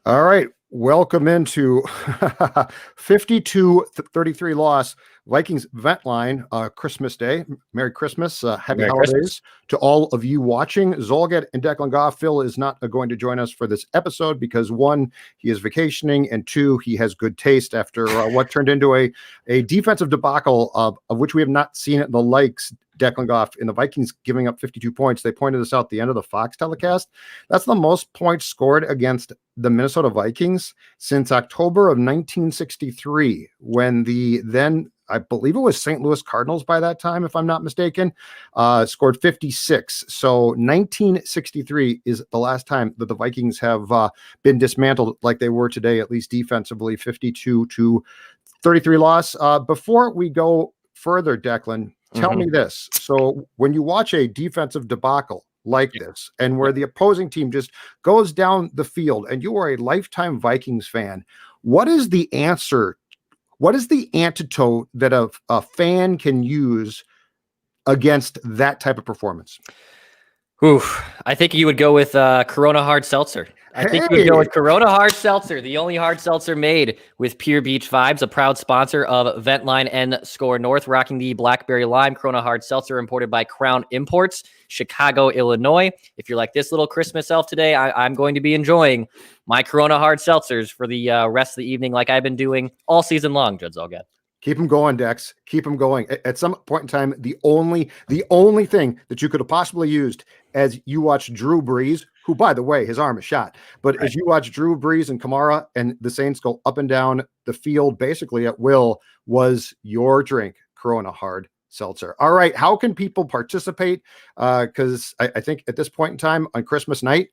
All right. Welcome into 52-33 loss. Vikings vent line, Christmas Day. Merry Christmas. Happy Merry holidays Christmas. to all of you watching. Zolgad and Declan Goff. Phil is not going to join us for this episode because one, he is vacationing, and two, he has good taste after what turned into a defensive debacle of which we have not seen the likes. Declan Goff in the Vikings giving up 52 points. They pointed this out at the end of the Fox telecast. That's the most points scored against the Minnesota Vikings since October of 1963, when the then, I believe it was St. Louis Cardinals by that time, if I'm not mistaken, scored 56. So 1963 is the last time that the Vikings have been dismantled like they were today, at least defensively, 52-33 loss. Before we go further, Declan, tell me this. So when you watch a defensive debacle like this, and where the opposing team just goes down the field, and you are a lifetime Vikings fan, what is the answer? What is the antidote that a fan can use against that type of performance? I think you would go with Corona Hard Seltzer. I think you would go with Corona Hard Seltzer, the only hard seltzer made with Pure Beach Vibes, a proud sponsor of Ventline and Score North, rocking the Blackberry Lime Corona Hard Seltzer imported by Crown Imports, Chicago, Illinois. If you're like this little Christmas elf today, I'm going to be enjoying my Corona Hard Seltzers for the rest of the evening like I've been doing all season long, Judd Zolgad. Keep them going, Dex. Keep them going. At some point in time, the only thing that you could have possibly used as you watch Drew Brees, who, by the way, his arm is shot, but as you watch Drew Brees and Kamara and the Saints go up and down the field basically at will, was your drink, Corona Hard Seltzer. All right, how can people participate? Because I think at this point in time on Christmas night,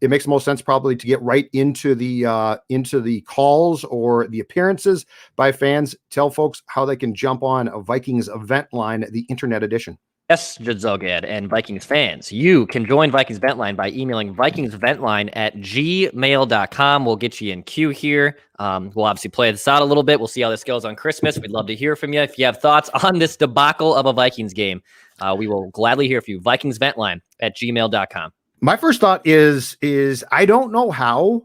it makes most sense probably to get right into the calls or the appearances by fans. Tell folks how they can jump on a Vikings event line, the internet edition. Yes, Judd Zolgad and Vikings fans, you can join Vikings Vent Line by emailing vikingsventline@gmail.com. We'll get you in queue here. We'll obviously play this out a little bit. We'll see how this goes on Christmas. We'd love to hear from you. If you have thoughts on this debacle of a Vikings game, we will gladly hear from you. vikingsventline@gmail.com. My first thought is I don't know how,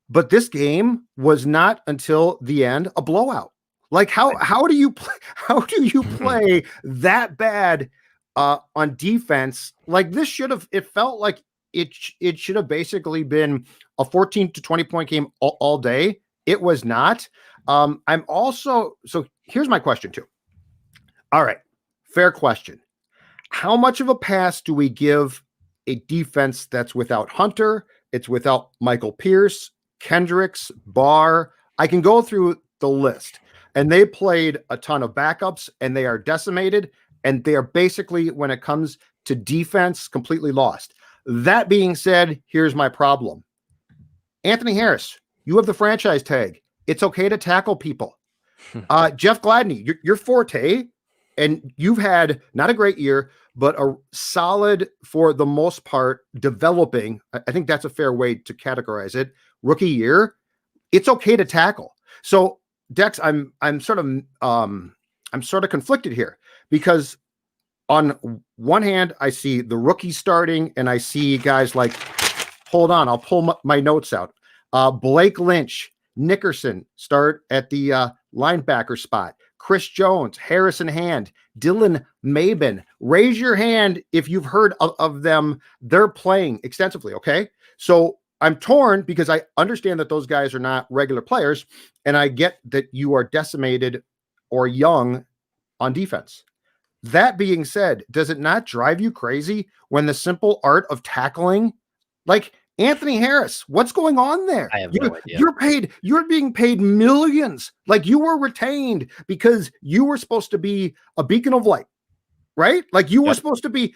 but this game was not until the end a blowout. Like how do you play that bad on defense? Like this it felt like it should have basically been a 14 to 20 point game all day. It was not. So here's my question too. All right, fair question. How much of a pass do we give a defense that's without Hunter? It's without Michael Pierce, Kendricks, Barr. I can go through the list, and they played a ton of backups, and they are decimated, and they are basically, when it comes to defense, completely lost. That being said, here's my problem. Anthony Harris, you have the franchise tag. It's okay to tackle people. Jeff Gladney, your forte, and you've had not a great year, but a solid, for the most part, developing. I think that's a fair way to categorize it. Rookie year, it's okay to tackle. So Dex, I'm sort of conflicted here, because on one hand, I see the rookie starting, and I see guys like, hold on, I'll pull my notes out. Blake Lynch, Nickerson start at the linebacker spot. Chris Jones, Harrison Hand, Dylan Mabin. Raise your hand if you've heard of them. They're playing extensively, okay? So I'm torn because I understand that those guys are not regular players, and I get that you are decimated or young on defense. That being said, does it not drive you crazy when the simple art of tackling, like Anthony Harris, what's going on there? I have no idea. You're being paid millions. Like you were retained because you were supposed to be a beacon of light, right? Like you were supposed to be.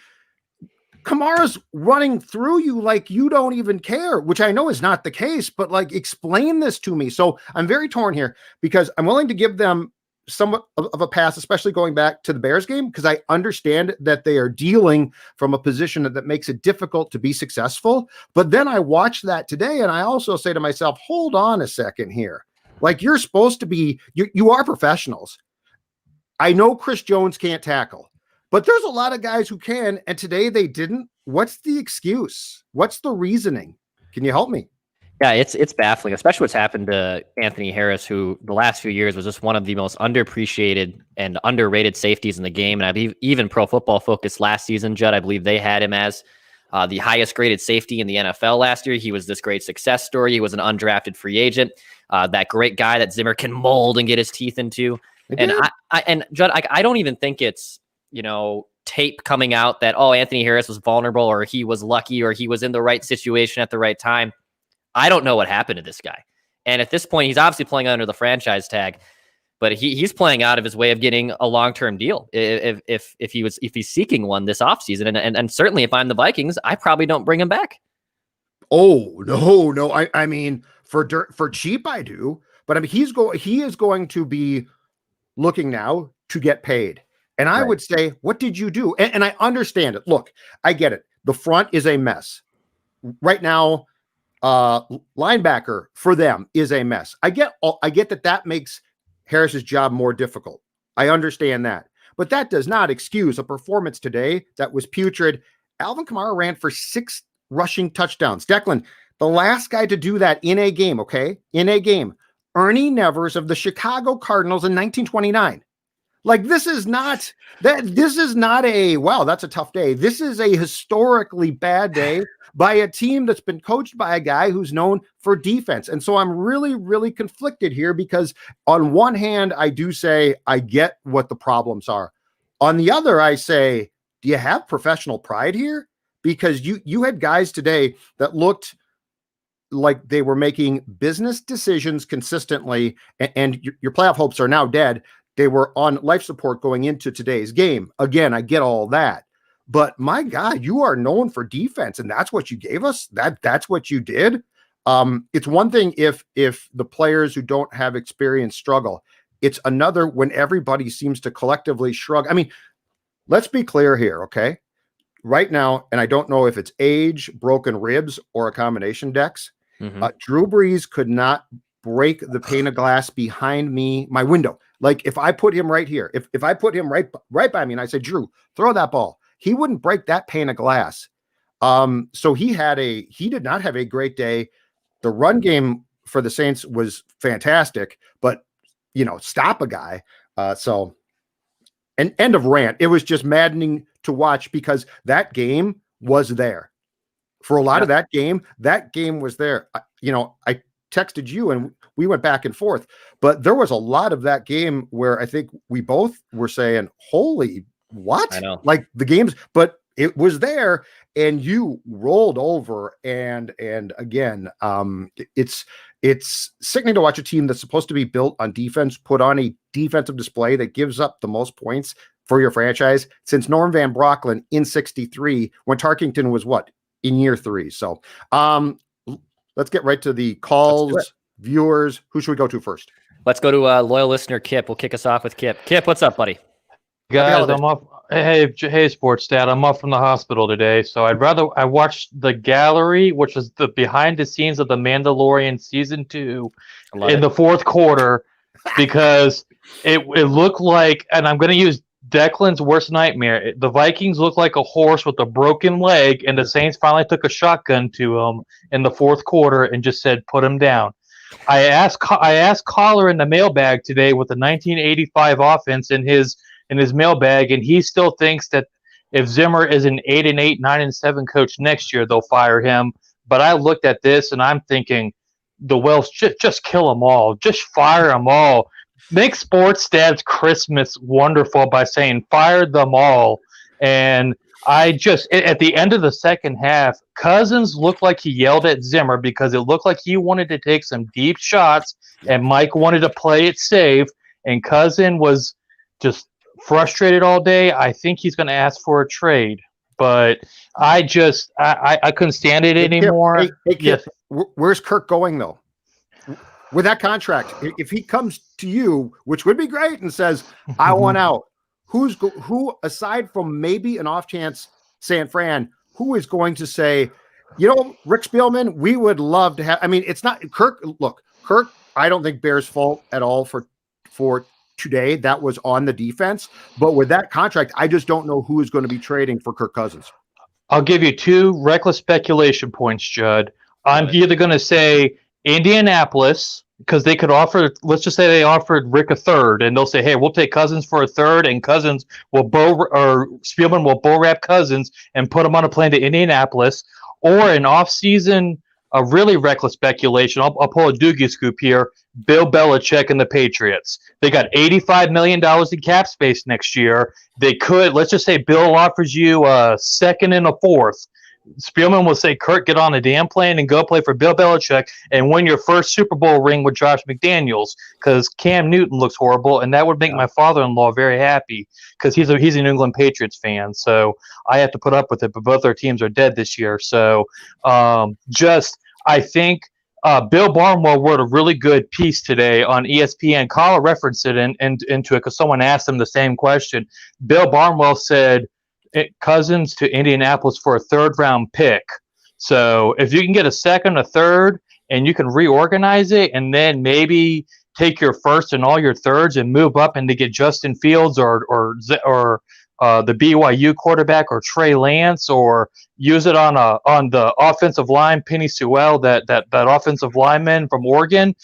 Kamara's running through you like you don't even care, which I know is not the case, but like explain this to me. So I'm very torn here because I'm willing to give them somewhat of a pass, especially going back to the Bears game, because I understand that they are dealing from a position that makes it difficult to be successful. But then I watch that today, and I also say to myself, hold on a second here. Like you're supposed to be, you are professionals. I know Chris Jones can't tackle, but there's a lot of guys who can, and today they didn't. What's the excuse? What's the reasoning? Can you help me? Yeah, it's baffling, especially what's happened to Anthony Harris, who the last few years was just one of the most underappreciated and underrated safeties in the game. And I believe even Pro Football Focus last season, Judd, I believe they had him as the highest graded safety in the NFL last year. He was this great success story. He was an undrafted free agent, that great guy that Zimmer can mold and get his teeth into. And and Judd, I don't even think it's, tape coming out that, oh, Anthony Harris was vulnerable or he was lucky or he was in the right situation at the right time. I don't know what happened to this guy. And at this point, he's obviously playing under the franchise tag, but he's playing out of his way of getting a long-term deal if he's seeking one this offseason. And certainly if I'm the Vikings, I probably don't bring him back. Oh, no. I mean, for cheap, I do. But I mean, he is going to be looking now to get paid. And I would say, what did you do? And I understand it. Look, I get it. The front is a mess right now. Linebacker for them is a mess. I get that makes Harris's job more difficult. I understand that, but that does not excuse a performance today that was putrid. Alvin Kamara ran for 6 rushing touchdowns. Declan, the last guy to do that in a game, Ernie Nevers of the Chicago Cardinals in 1929. Like, this is not a, wow, that's a tough day. This is a historically bad day by a team that's been coached by a guy who's known for defense. And so I'm really, really conflicted here because on one hand, I do say, I get what the problems are. On the other, I say, do you have professional pride here? Because you had guys today that looked like they were making business decisions consistently, and your playoff hopes are now dead. They were on life support going into today's game. Again, I get all that. But my God, you are known for defense, and that's what you gave us. That's what you did. It's one thing if the players who don't have experience struggle. It's another when everybody seems to collectively shrug. I mean, let's be clear here, okay? Right now, and I don't know if it's age, broken ribs, or a combination, Dex. Drew Brees could not break the pane of glass behind my window. Like, if I put him right here, if I put him right by me and I say, Drew, throw that ball, he wouldn't break that pane of glass. So he did not have a great day. The run game for the Saints was fantastic, but stop a guy. So an end of rant. It was just maddening to watch because that game was there. For a lot of that game was there. I texted you and we went back and forth, but there was a lot of that game where I think we both were saying, holy, what? I know. Like the games, but it was there and you rolled over. And again, it's sickening to watch a team that's supposed to be built on defense, put on a defensive display that gives up the most points for your franchise since Norm Van Brocklin in 63, when Tarkington was in year 3. So let's get right to the calls, viewers. Who should we go to first? Let's go to loyal listener Kip. We'll kick us off with Kip. Kip, what's up, buddy? Guys, I'm up. Hey, Sports Dad. I'm up from the hospital today, so I watched the gallery, which is the behind the scenes of the Mandalorian season 2 in the fourth quarter, because it looked like, and I'm going to use Declan's worst nightmare. The Vikings looked like a horse with a broken leg, and the Saints finally took a shotgun to him in the fourth quarter and just said, "Put him down." I asked Collar in the mailbag today with the 1985 offense in his mailbag, and he still thinks that if Zimmer is an 8-8, 9-7 coach next year, they'll fire him. But I looked at this and I'm thinking, the Welsh just kill them all, just fire them all. Make Sports Dad's Christmas wonderful by saying fire them all. And at the end of the second half, Cousins looked like he yelled at Zimmer because it looked like he wanted to take some deep shots and Mike wanted to play it safe, and Cousin was just frustrated all day. I think he's going to ask for a trade, but I couldn't stand it anymore. Hey, yes. Where's Kirk going though? With that contract, if he comes to you, which would be great, and says, I want out, who aside from maybe an off chance San Fran, who is going to say, Rick Spielman, we would love to have, I mean, it's not Kirk. Look, Kirk, I don't think bears fault at all for today. That was on the defense, but with that contract, I just don't know who is going to be trading for Kirk Cousins. I'll give you 2 reckless speculation points, Judd. I'm either going to say Indianapolis, because they could offer, let's just say they offered Rick a third, and they'll say, hey, we'll take Cousins for a third, and Cousins will Spielman will bull wrap Cousins and put him on a plane to Indianapolis, or an offseason, a really reckless speculation. I'll pull a Doogie scoop here. Bill Belichick and the Patriots. They got $85 million in cap space next year. They could, let's just say Bill offers you a second and a fourth. Spielman will say, Kurt, get on a damn plane and go play for Bill Belichick and win your first Super Bowl ring with Josh McDaniels, because Cam Newton looks horrible, and that would make my father-in-law very happy, because he's a New England Patriots fan. So I have to put up with it, but both our teams are dead this year. So I think Bill Barnwell wrote a really good piece today on ESPN. Kyle referenced it into it because someone asked him the same question. Bill Barnwell said, Cousins to Indianapolis for a third-round pick. So if you can get a second, a third, and you can reorganize it, and then maybe take your first and all your thirds and move up and to get Justin Fields or the BYU quarterback or Trey Lance, or use it on the offensive line, Penny Sewell, that offensive lineman from Oregon.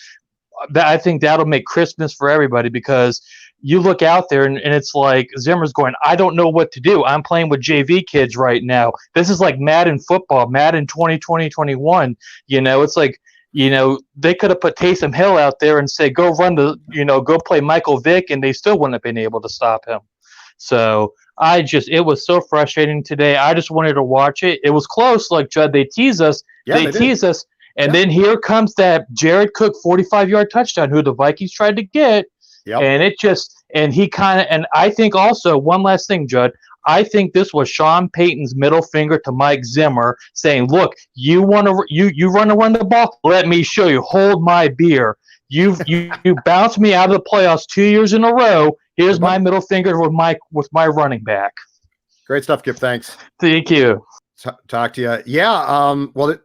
I think that'll make Christmas for everybody, because you look out there and it's like Zimmer's going, I don't know what to do. I'm playing with JV kids right now. This is like Madden football, Madden 2020-21. It's like, they could have put Taysom Hill out there and say, go go play Michael Vick, and they still wouldn't have been able to stop him. So it was so frustrating today. I just wanted to watch it. It was close. Like Judd, they tease us. They tease us. And then here comes that Jared Cook 45-yard touchdown, who the Vikings tried to get. Yep. And I think also, one last thing, Judd, I think this was Sean Payton's middle finger to Mike Zimmer saying, look, you want to run the ball? Let me show you. Hold my beer. You bounced me out of the playoffs 2 years in a row. Here's my middle finger with my running back. Great stuff, Kip. Thanks. Thank you. Talk to you. Yeah. Well,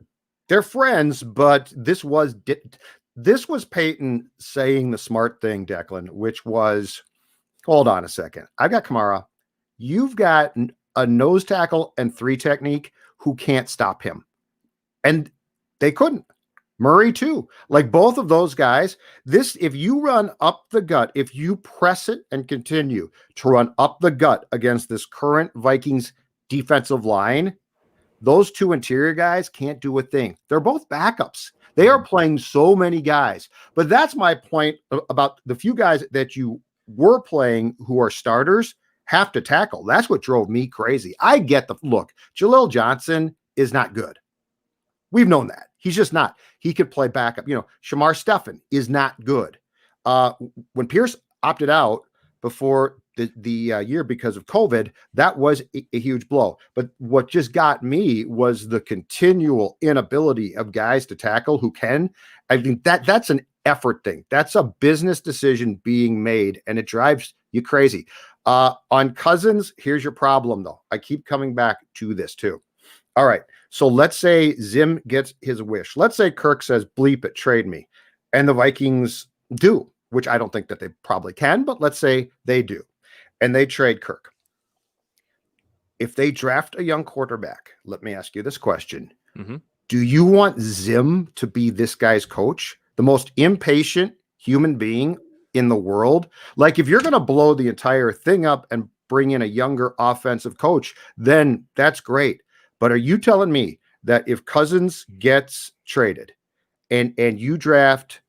they're friends, but this was Peyton saying the smart thing, Declan, which was, hold on a second. I've got Kamara. You've got a nose tackle and 3 technique who can't stop him. And they couldn't. Murray too. Like both of those guys, if you run up the gut, if you press it and continue to run up the gut against this current Vikings defensive line, those 2 interior guys can't do a thing. They're both backups. They are playing so many guys. But that's my point about the few guys that you were playing who are starters have to tackle. That's what drove me crazy. I get the look. Jaleel Johnson is not good. We've known that. He's just not. He could play backup. Shamar Stephen is not good. When Pierce opted out before the year because of COVID, that was a huge blow. But what just got me was the continual inability of guys to tackle who can. I think that's an effort thing. That's a business decision being made, and it drives you crazy. On Cousins, here's your problem, though. I keep coming back to this, too. All right, so let's say Zim gets his wish. Let's say Kirk says, bleep it, trade me. And the Vikings do, which I don't think that they probably can, but let's say they do. And they trade Kirk. If they draft a young quarterback, let me ask you this question. Mm-hmm. Do you want Zim to be this guy's coach? The most impatient human being in the world? Like, if you're going to blow the entire thing up and bring in a younger offensive coach, then that's great. But are you telling me that if Cousins gets traded and you draft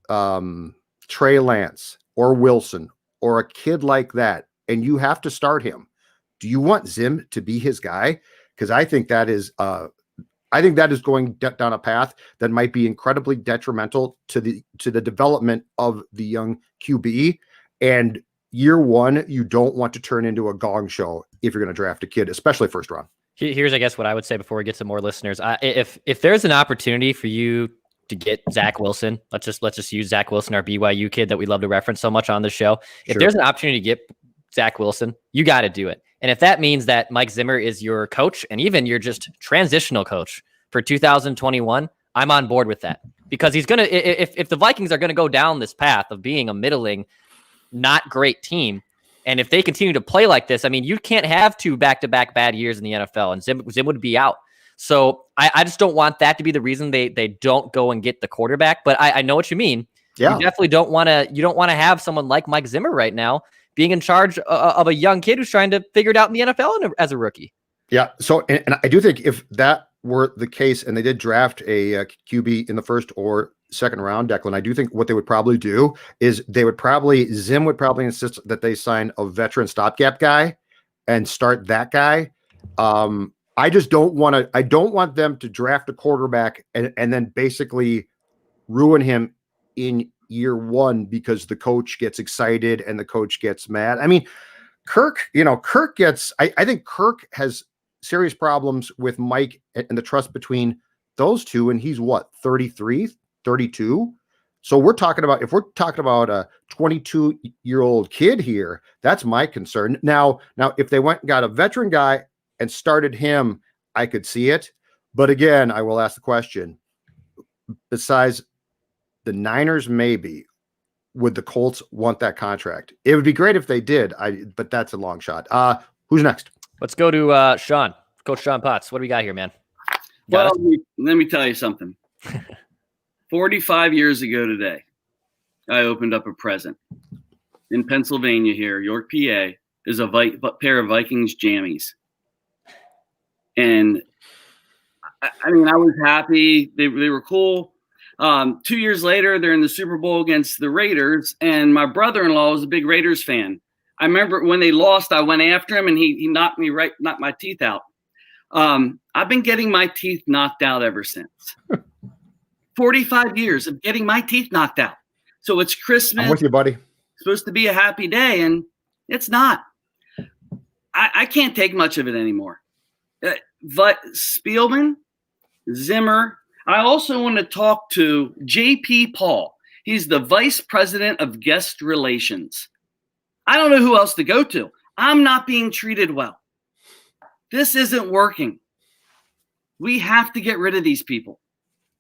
Trey Lance or Wilson or a kid like that, and you have to start him, do you want Zim to be his guy? Because I think that is going down a path that might be incredibly detrimental to the development of the young QB. And year one, you don't want to turn into a gong show if you're going to draft a kid, especially first round. Here's, I guess, what I would say before we get to more listeners. If there's an opportunity for you to get Zach Wilson, let's just use Zach Wilson, our BYU kid that we love to reference so much on the show. If there's an opportunity to get Zach Wilson, you got to do it. And if that means that Mike Zimmer is your coach and even your just transitional coach for 2021, I'm on board with that, because he's going to, if the Vikings are going to go down this path of being a middling, not great team, and if they continue to play like this, I mean, you can't have 2 back-to-back bad years in the NFL, and Zim would be out. So I just don't want that to be the reason they don't go and get the quarterback. But I know what you mean. Yeah. You definitely don't want to have someone like Mike Zimmer right now being in charge of a young kid who's trying to figure it out in the NFL as a rookie. Yeah. So, and I do think if that were the case and they did draft a QB in the first or second round, Declan, I do think what they would probably do is Zim would probably insist that they sign a veteran stopgap guy and start that guy. I just don't want them to draft a quarterback and then basically ruin him in year one because the coach gets excited and the coach gets mad. I mean, Kirk gets, I think Kirk has serious problems with Mike and the trust between those two. And he's what, 33, 32. So if we're talking about a 22-year-old kid here, that's my concern. Now, if they went and got a veteran guy and started him, I could see it. But again, I will ask the question, besides the Niners, maybe, would the Colts want that contract? It would be great if they did, but that's a long shot. Who's next? Let's go to Sean. Coach Sean Potts. What do we got here, man? Well, let me tell you something. 45 years ago today, I opened up a present. In Pennsylvania here, York, PA, is a pair of Vikings jammies. And, I mean, I was happy. They were cool. 2 years later, they're in the Super Bowl against the Raiders, and my brother-in-law was a big Raiders fan. I remember when they lost, I went after him, and he knocked my teeth out. I've been getting my teeth knocked out ever since. 45 years of getting my teeth knocked out. So it's Christmas. I'm with you, buddy. It's supposed to be a happy day, and it's not. I can't take much of it anymore. But Spielman, Zimmer. I also want to talk to J.P. Paul. He's the vice president of guest relations. I don't know who else to go to. I'm not being treated well. This isn't working. We have to get rid of these people.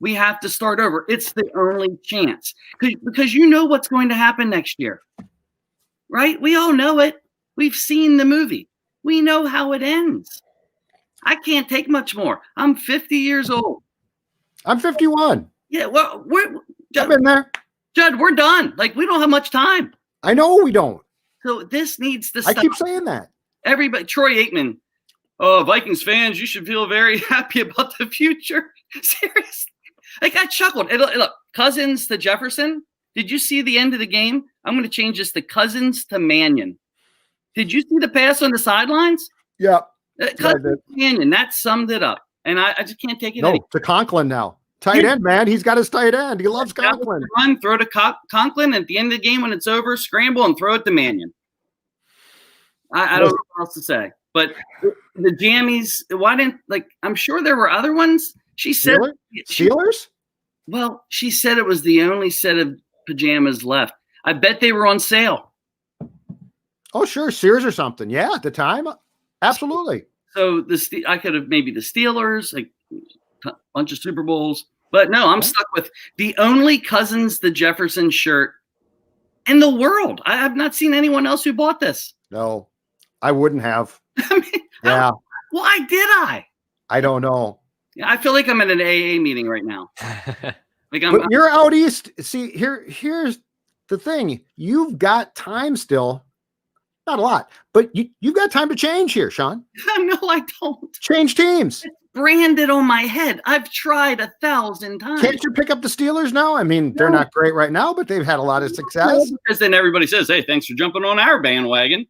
We have to start over. It's the only chance. Because you know what's going to happen next year, right? We all know it. We've seen the movie. We know how it ends. I can't take much more. I'm 50 years old. I'm 51. Yeah, well, I've been there. Judd, we're done. Like, we don't have much time. I know we don't. So this needs to stop. I keep saying that. Everybody, Troy Aikman, Vikings fans, you should feel very happy about the future. Seriously. Like, I chuckled. And look, Cousins to Jefferson. Did you see the end of the game? I'm going to change this to Cousins to Mannion. Did you see the pass on the sidelines? Yeah. Cousins to Mannion. That summed it up. And I just can't take it anymore. To Conklin now. Tight end, man. He's got his tight end. He loves Conklin. Run, throw to Conklin. At the end of the game, when it's over, scramble and throw it to Mannion. I don't know what else to say. But the jammies, why didn't, I'm sure there were other ones. She said. Steelers? Well, she said it was the only set of pajamas left. I bet they were on sale. Oh, sure. Sears or something. Yeah, at the time. Absolutely. So I could have maybe the Steelers, like a bunch of Super Bowls. But no, I'm stuck with the only Cousins the Jefferson shirt in the world. I have not seen anyone else who bought this. No, I wouldn't have. I mean, yeah. Why did I? I don't know. I feel like I'm at an AA meeting right now. But you're out east. See, here's the thing. You've got time still. Not a lot, but you've got time to change here, Sean. No, I don't. Change teams. It's branded on my head. I've tried 1,000 times. Can't you pick up the Steelers now? I mean, they're not great right now, but they've had a lot of success. Because then everybody says, hey, thanks for jumping on our bandwagon.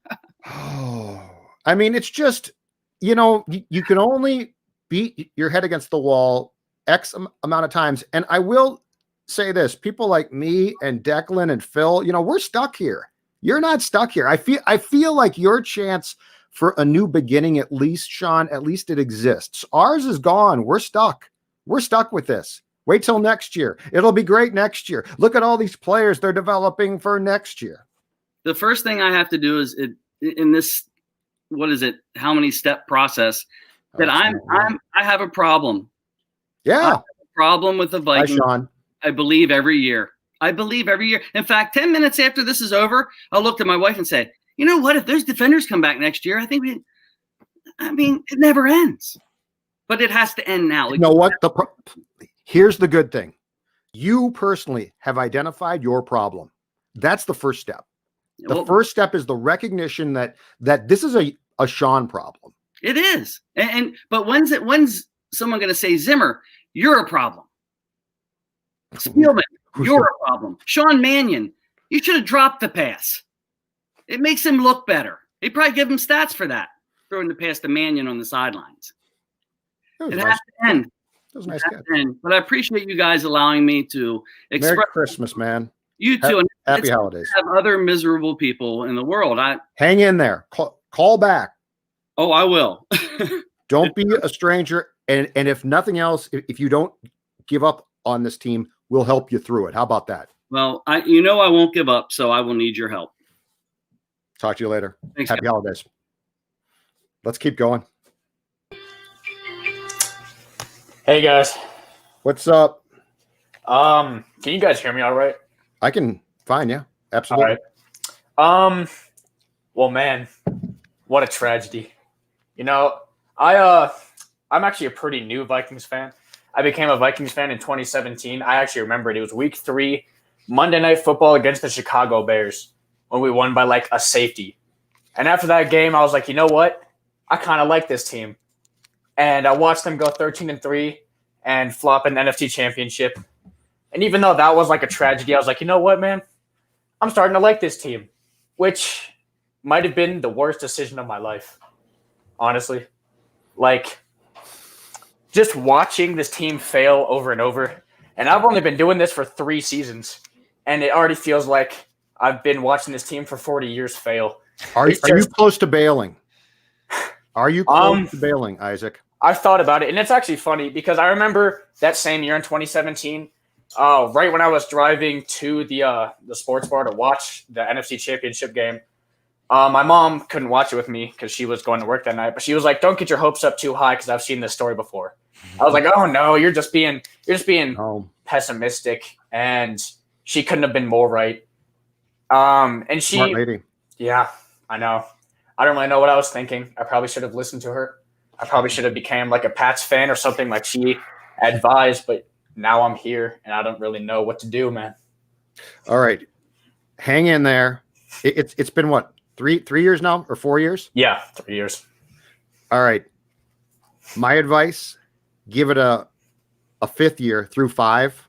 Oh, I mean, it's just, you can only beat your head against the wall X amount of times. And I will say this, people like me and Declan and Phil, we're stuck here. You're not stuck here. I feel like your chance for a new beginning, at least, Sean, at least it exists. Ours is gone. We're stuck. We're stuck with this. Wait till next year. It'll be great next year. Look at all these players they're developing for next year. The first thing I have to do is in this, how many step process that I have a problem. Yeah. I have a problem with the Vikings. Hi, Sean. I believe every year. In fact, 10 minutes after this is over, I'll look to my wife and say, you know what? If those defenders come back next year, it never ends. but it has to end now. You know what? Here's the good thing. You personally have identified your problem. That's the first step. The first step is the recognition that this is a Sean problem. It is. But when's someone going to say, Zimmer, you're a problem? Spielman, you're a problem. Sean Mannion, you should have dropped the pass. It makes him look better. They probably give him stats for that, throwing the pass to Mannion on the sidelines. It has to end. That was nice. But I appreciate you guys allowing me to express. Merry Christmas, man. You too. Happy holidays. Have other miserable people in the world. Hang in there. Call back. Oh, I will. Don't be a stranger. And if nothing else, if you don't give up on this team, we'll help you through it. How about that? Well, I won't give up, so I will need your help. Talk to you later. Thanks, Happy holidays. Let's keep going. Hey guys. What's up? Can you guys hear me all right? I can fine, yeah. Absolutely. All right. Well, man, what a tragedy. You know, I'm actually a pretty new Vikings fan. I became a Vikings fan in 2017. I actually remember it. It was week 3, Monday Night Football against the Chicago Bears when we won by like a safety. And after that game, I was like, you know what? I kind of like this team. And I watched them go 13-3 and flop in the NFC Championship. And even though that was like a tragedy, I was like, you know what, man? I'm starting to like this team, which might have been the worst decision of my life, honestly. Like, just watching this team fail over and over. And I've only been doing this for 3 seasons, and it already feels like I've been watching this team for 40 years fail. Are you close to bailing? Are you close to bailing, Isaac? I've thought about it, and it's actually funny because I remember that same year in 2017, right when I was driving to the sports bar to watch the NFC Championship game. My mom couldn't watch it with me because she was going to work that night, but she was like, "Don't get your hopes up too high because I've seen this story before." I was like, "Oh no, you're just being pessimistic," and she couldn't have been more right. And she, Smart lady. Yeah, I know. I don't really know what I was thinking. I probably should have listened to her. I probably should have become like a Pats fan or something like she advised, but now I'm here and I don't really know what to do, man. All right. Hang in there. It's been what? 3 years now or 4 years? Yeah, 3 years. All right. My advice, give it a 5th year through 5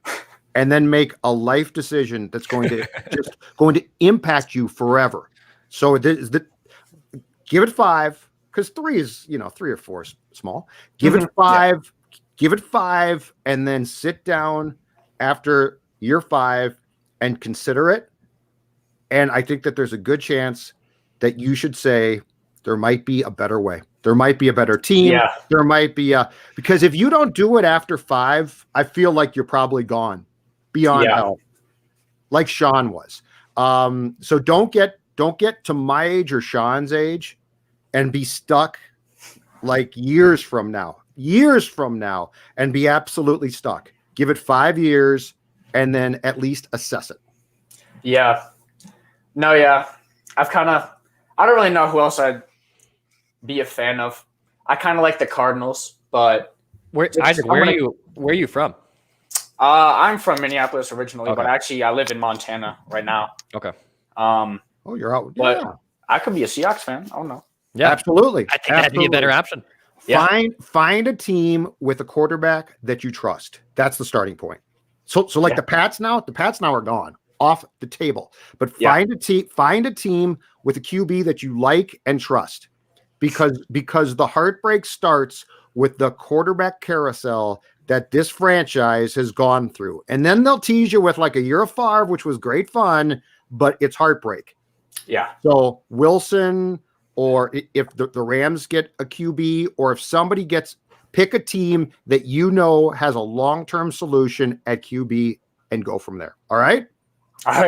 and then make a life decision that's going to impact you forever. So give it 5 because 3 is, 3 or 4 is small. Give it 5. Yeah. Give it 5 and then sit down after year 5 and consider it. And I think that there's a good chance that you should say there might be a better way. There might be a better team. Yeah. There might be because if you don't do it after 5, I feel like you're probably gone beyond help, like Sean was. So don't get to my age or Sean's age and be stuck like years from now and be absolutely stuck. Give it 5 years and then at least assess it. Yeah. No, yeah. I don't really know who else I'd be a fan of. I kind of like the Cardinals, but Isaac, where are you from? I'm from Minneapolis originally, but actually I live in Montana right now. Okay. You're out. But I could be a Seahawks fan. I don't know. Yeah, absolutely. I think that'd be a better option. Find a team with a quarterback that you trust. That's the starting point. So like the Pats now are gone off the table. But find a team with a QB that you like and trust. Because the heartbreak starts with the quarterback carousel that this franchise has gone through. And then they'll tease you with like a year of Favre, which was great fun, but it's heartbreak. Yeah. So Wilson, or if the Rams get a QB, or if somebody pick a team that has a long-term solution at QB and go from there. All right? All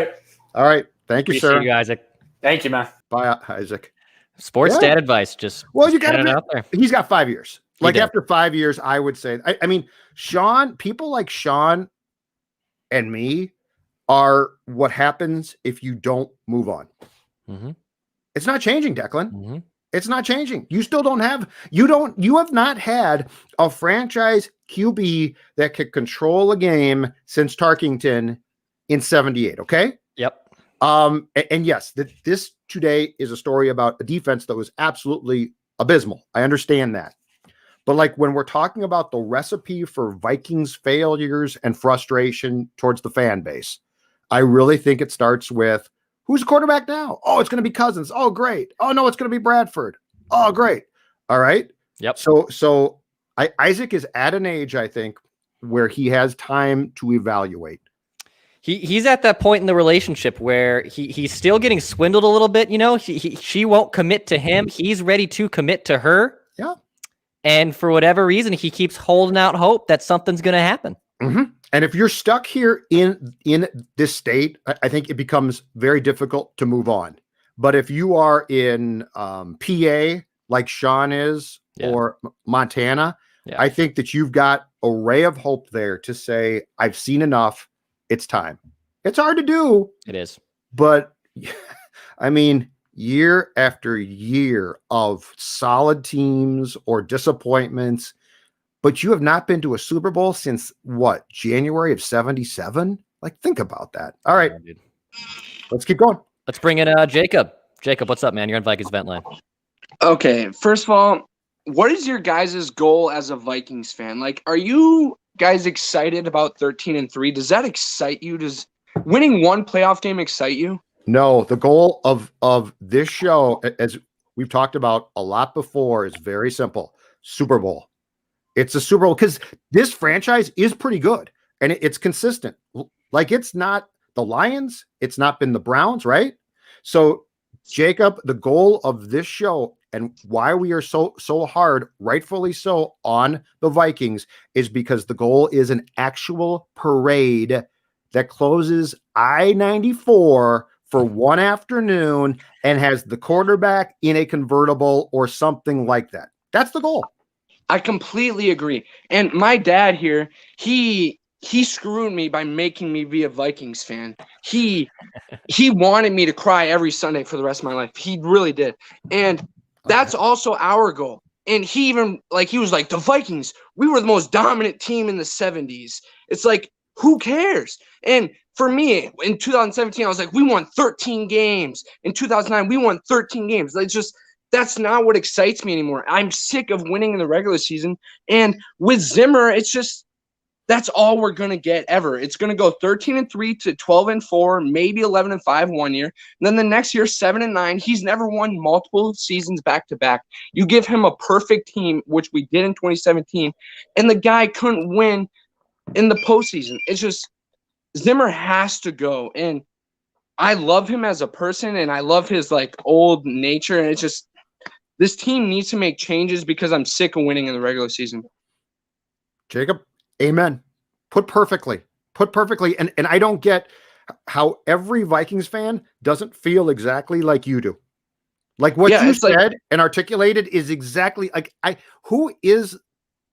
right. Thank you, Appreciate sir. you, Isaac. Thank you, man. Bye, Isaac. Sports stat advice. You got it out there. He's got 5 years. After 5 years, I would say, I mean, people like Sean and me are what happens if you don't move on. Mm-hmm. It's not changing, Declan. Mm-hmm. It's not changing. You still don't have, you have not had a franchise QB that could control a game since Tarkington in 78. Okay. Yep. And yes, this today is a story about a defense that was absolutely abysmal. I understand that. But like when we're talking about the recipe for Vikings failures and frustration towards the fan base, I really think it starts with who's the quarterback now? Oh, it's going to be Cousins. Oh, great. Oh, no, it's going to be Bradford. Oh, great. All right. Yep. So Isaac is at an age, I think, where he has time to evaluate. He's at that point in the relationship where he's still getting swindled a little bit. You know, she won't commit to him. He's ready to commit to her. Yeah. And for whatever reason, he keeps holding out hope that something's going to happen. Mm-hmm. And if you're stuck here in this state, I think it becomes very difficult to move on. But if you are in PA, like Sean is, or Montana, I think that you've got a ray of hope there to say, I've seen enough. It's time. It's hard to do. It is. But I mean, year after year of solid teams or disappointments, but you have not been to a Super Bowl since what, January of 77? Like, think about that. All right. Yeah, let's keep going. Let's bring in Jacob. Jacob, what's up, man? You're on Vikings Vent Line. Okay. First of all, what is your guys' goal as a Vikings fan? Like, are you guys excited about 13-3? Does that excite you? Does winning one playoff game excite you? No, the goal of this show, as we've talked about a lot before, is very simple. Super Bowl. It's a Super Bowl because this franchise is pretty good and it's consistent. Like, it's not the Lions. It's not been the Browns, right? So, Jacob, the goal of this show and why we are so hard, rightfully so, on the Vikings is because the goal is an actual parade that closes I-94 for one afternoon and has the quarterback in a convertible or something like that. That's the goal. I completely agree. And my dad here, he screwed me by making me be a Vikings fan. He wanted me to cry every Sunday for the rest of my life. He really did. And that's also our goal. And he was like, the Vikings, we were the most dominant team in the 70s. It's like, who cares? And for me, in 2017, I was like, we won 13 games. In 2009, we won 13 games. It's just, that's not what excites me anymore. I'm sick of winning in the regular season. And with Zimmer, it's just, that's all we're going to get ever. It's going to go 13-3 to 12-4, maybe 11-5 one year. And then the next year, 7-9. He's never won multiple seasons back to back. You give him a perfect team, which we did in 2017, and the guy couldn't win in the postseason. It's just, Zimmer has to go. And I love him as a person, and I love his like old nature. And it's just, this team needs to make changes because I'm sick of winning in the regular season. Jacob, amen. Put perfectly. And I don't get how every Vikings fan doesn't feel exactly like you do. Like what you said and articulated is exactly like who is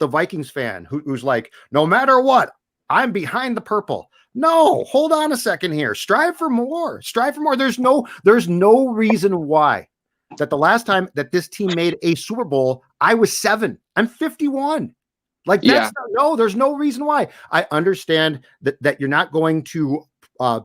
the Vikings fan who's like, no matter what, I'm behind the purple. No, hold on a second here. Strive for more. There's no reason why that the last time that this team made a Super Bowl, I was 7. I'm 51. Like that's there's no reason why. I understand that you're not going to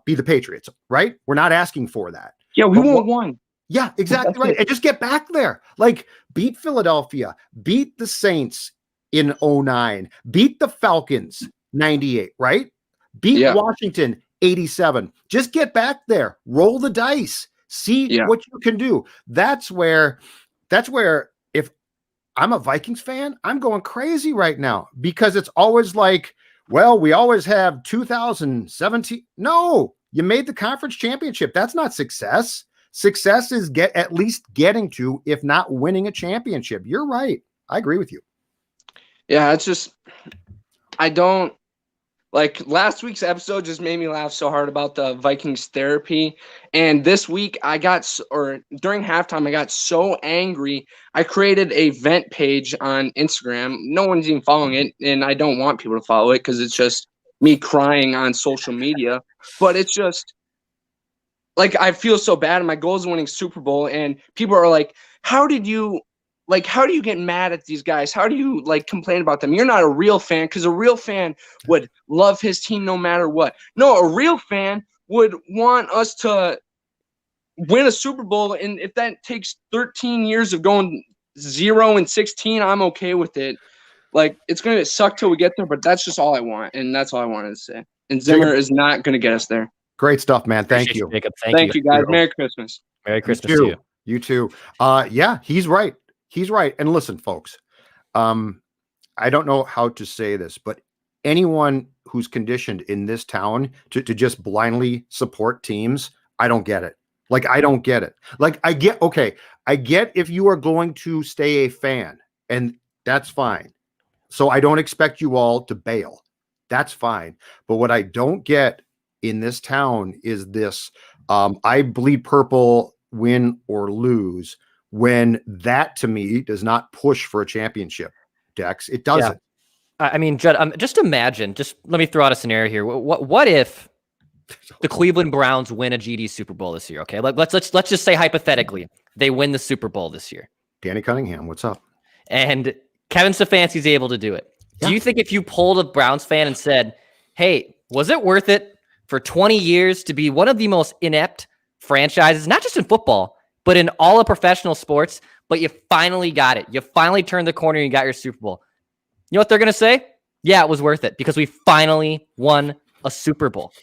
be the Patriots, right? We're not asking for that. Yeah, we won one. Yeah, exactly right. And just get back there. Like beat Philadelphia, beat the Saints in 09, beat the Falcons 98, right? Beat Washington 87. Just get back there. Roll the dice. See what you can do. That's where if I'm a Vikings fan, I'm going crazy right now because it's always like, well, we always have 2017. No, you made the conference championship. That's not success. Success is at least getting to, if not winning a championship. You're right. I agree with you. Yeah, it's just, I don't, like last week's episode just made me laugh so hard about the Vikings therapy. And this week during halftime, I got so angry. I created a vent page on Instagram. No one's even following it. And I don't want people to follow it because it's just me crying on social media. But it's just like I feel so bad, and my goal is winning Super Bowl, and people are like, how do you get mad at these guys? How do you like complain about them? You're not a real fan, because a real fan would love his team no matter what. No, a real fan would want us to win a Super Bowl, and if that takes 13 years of going 0-16, I'm okay with it. Like, it's going to suck till we get there, but that's just all I want, and that's all I wanted to say. And Zimmer Jacob, is not going to get us there. Great stuff, man. Thank Appreciate you. Jacob. Thank you, guys. Merry Christmas. Merry Christmas to you. You too. Yeah, he's right. He's right. And listen, folks, I don't know how to say this, but anyone who's conditioned in this town to just blindly support teams, I don't get it. Like, I don't get it. Like, I get if you are going to stay a fan, and that's fine. So I don't expect you all to bail. That's fine. But what I don't get in this town is this, I bleed purple, win or lose, when that to me does not push for a championship. Dex, it doesn't. Yeah. I mean, Judd, just imagine, let me throw out a scenario here. What if the Cleveland Browns win a GD Super Bowl this year? Okay, let's just say hypothetically they win the Super Bowl this year. Danny Cunningham, what's up? And Kevin Stefanski's able to do it. Yeah. Do you think if you polled a Browns fan and said, hey, was it worth it for 20 years to be one of the most inept franchises, not just in football, but in all of professional sports, but you finally got it. You finally turned the corner and you got your Super Bowl. You know what they're going to say? Yeah, it was worth it because we finally won a Super Bowl.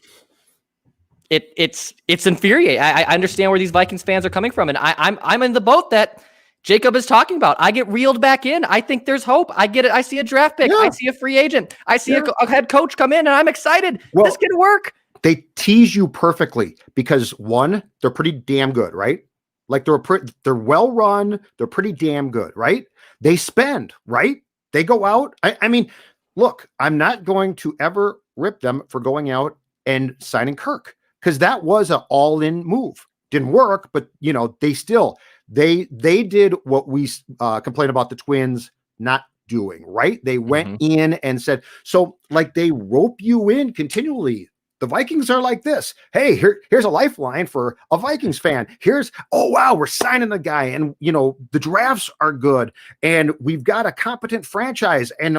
It's infuriating. I understand where these Vikings fans are coming from, and I'm in the boat that Jacob is talking about. I get reeled back in. I think there's hope. I get it. I see a draft pick. Yeah. I see a free agent. I see a head coach come in, and I'm excited. This can work. They tease you perfectly because, one, they're pretty damn good, right? Like, they're well run. They're pretty damn good, right? They spend, right? They go out. I mean, look, I'm not going to ever rip them for going out and signing Kirk, because that was an all-in move. Didn't work, but they did what we complain about the Twins not doing, right? They went in and said, so like they rope you in continually. The Vikings are like this. Hey, here's a lifeline for a Vikings fan. Oh, wow, we're signing the guy. And, the drafts are good. And we've got a competent franchise. And,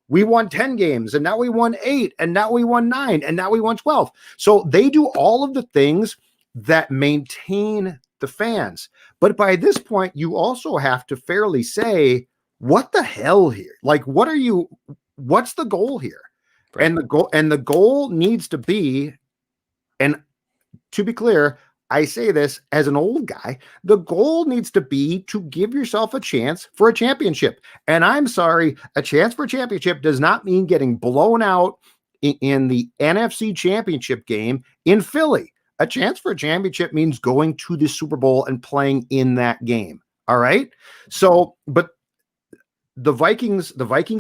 we won 10 games, and now we won 8, and now we won 9, and now we won 12. So they do all of the things that maintain the fans. But by this point, you also have to fairly say, what the hell here? Like, what's the goal here? Right. And the goal needs to be, and to be clear, I say this as an old guy, the goal needs to be to give yourself a chance for a championship. And I'm sorry, a chance for a championship does not mean getting blown out in the NFC championship game in Philly. A chance for a championship means going to the Super Bowl and playing in that game. All right. So, but the Vikings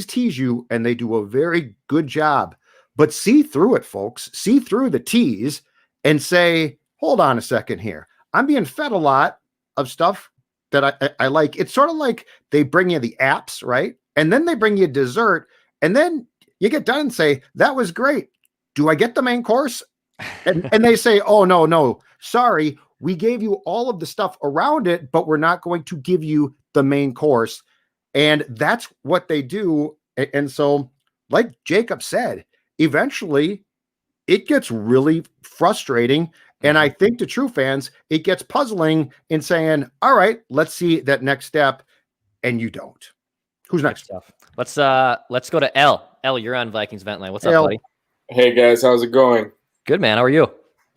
tease you, and they do a very good job, but see through it, folks. See through the tease and say, hold on a second here. I'm being fed a lot of stuff that I like. It's sort of like they bring you the apps, right? And then they bring you dessert, and then you get done and say, that was great. Do I get the main course? And they say, oh, no, sorry. We gave you all of the stuff around it, but we're not going to give you the main course. And that's what they do. And so, like Jacob said, eventually it gets really frustrating. And I think to true fans, it gets puzzling in saying, all right, let's see that next step. And you don't. Who's next? Let's go to L. L, you're on Vikings Vent Line. What's up, buddy? Hey guys, how's it going? Good, man. How are you?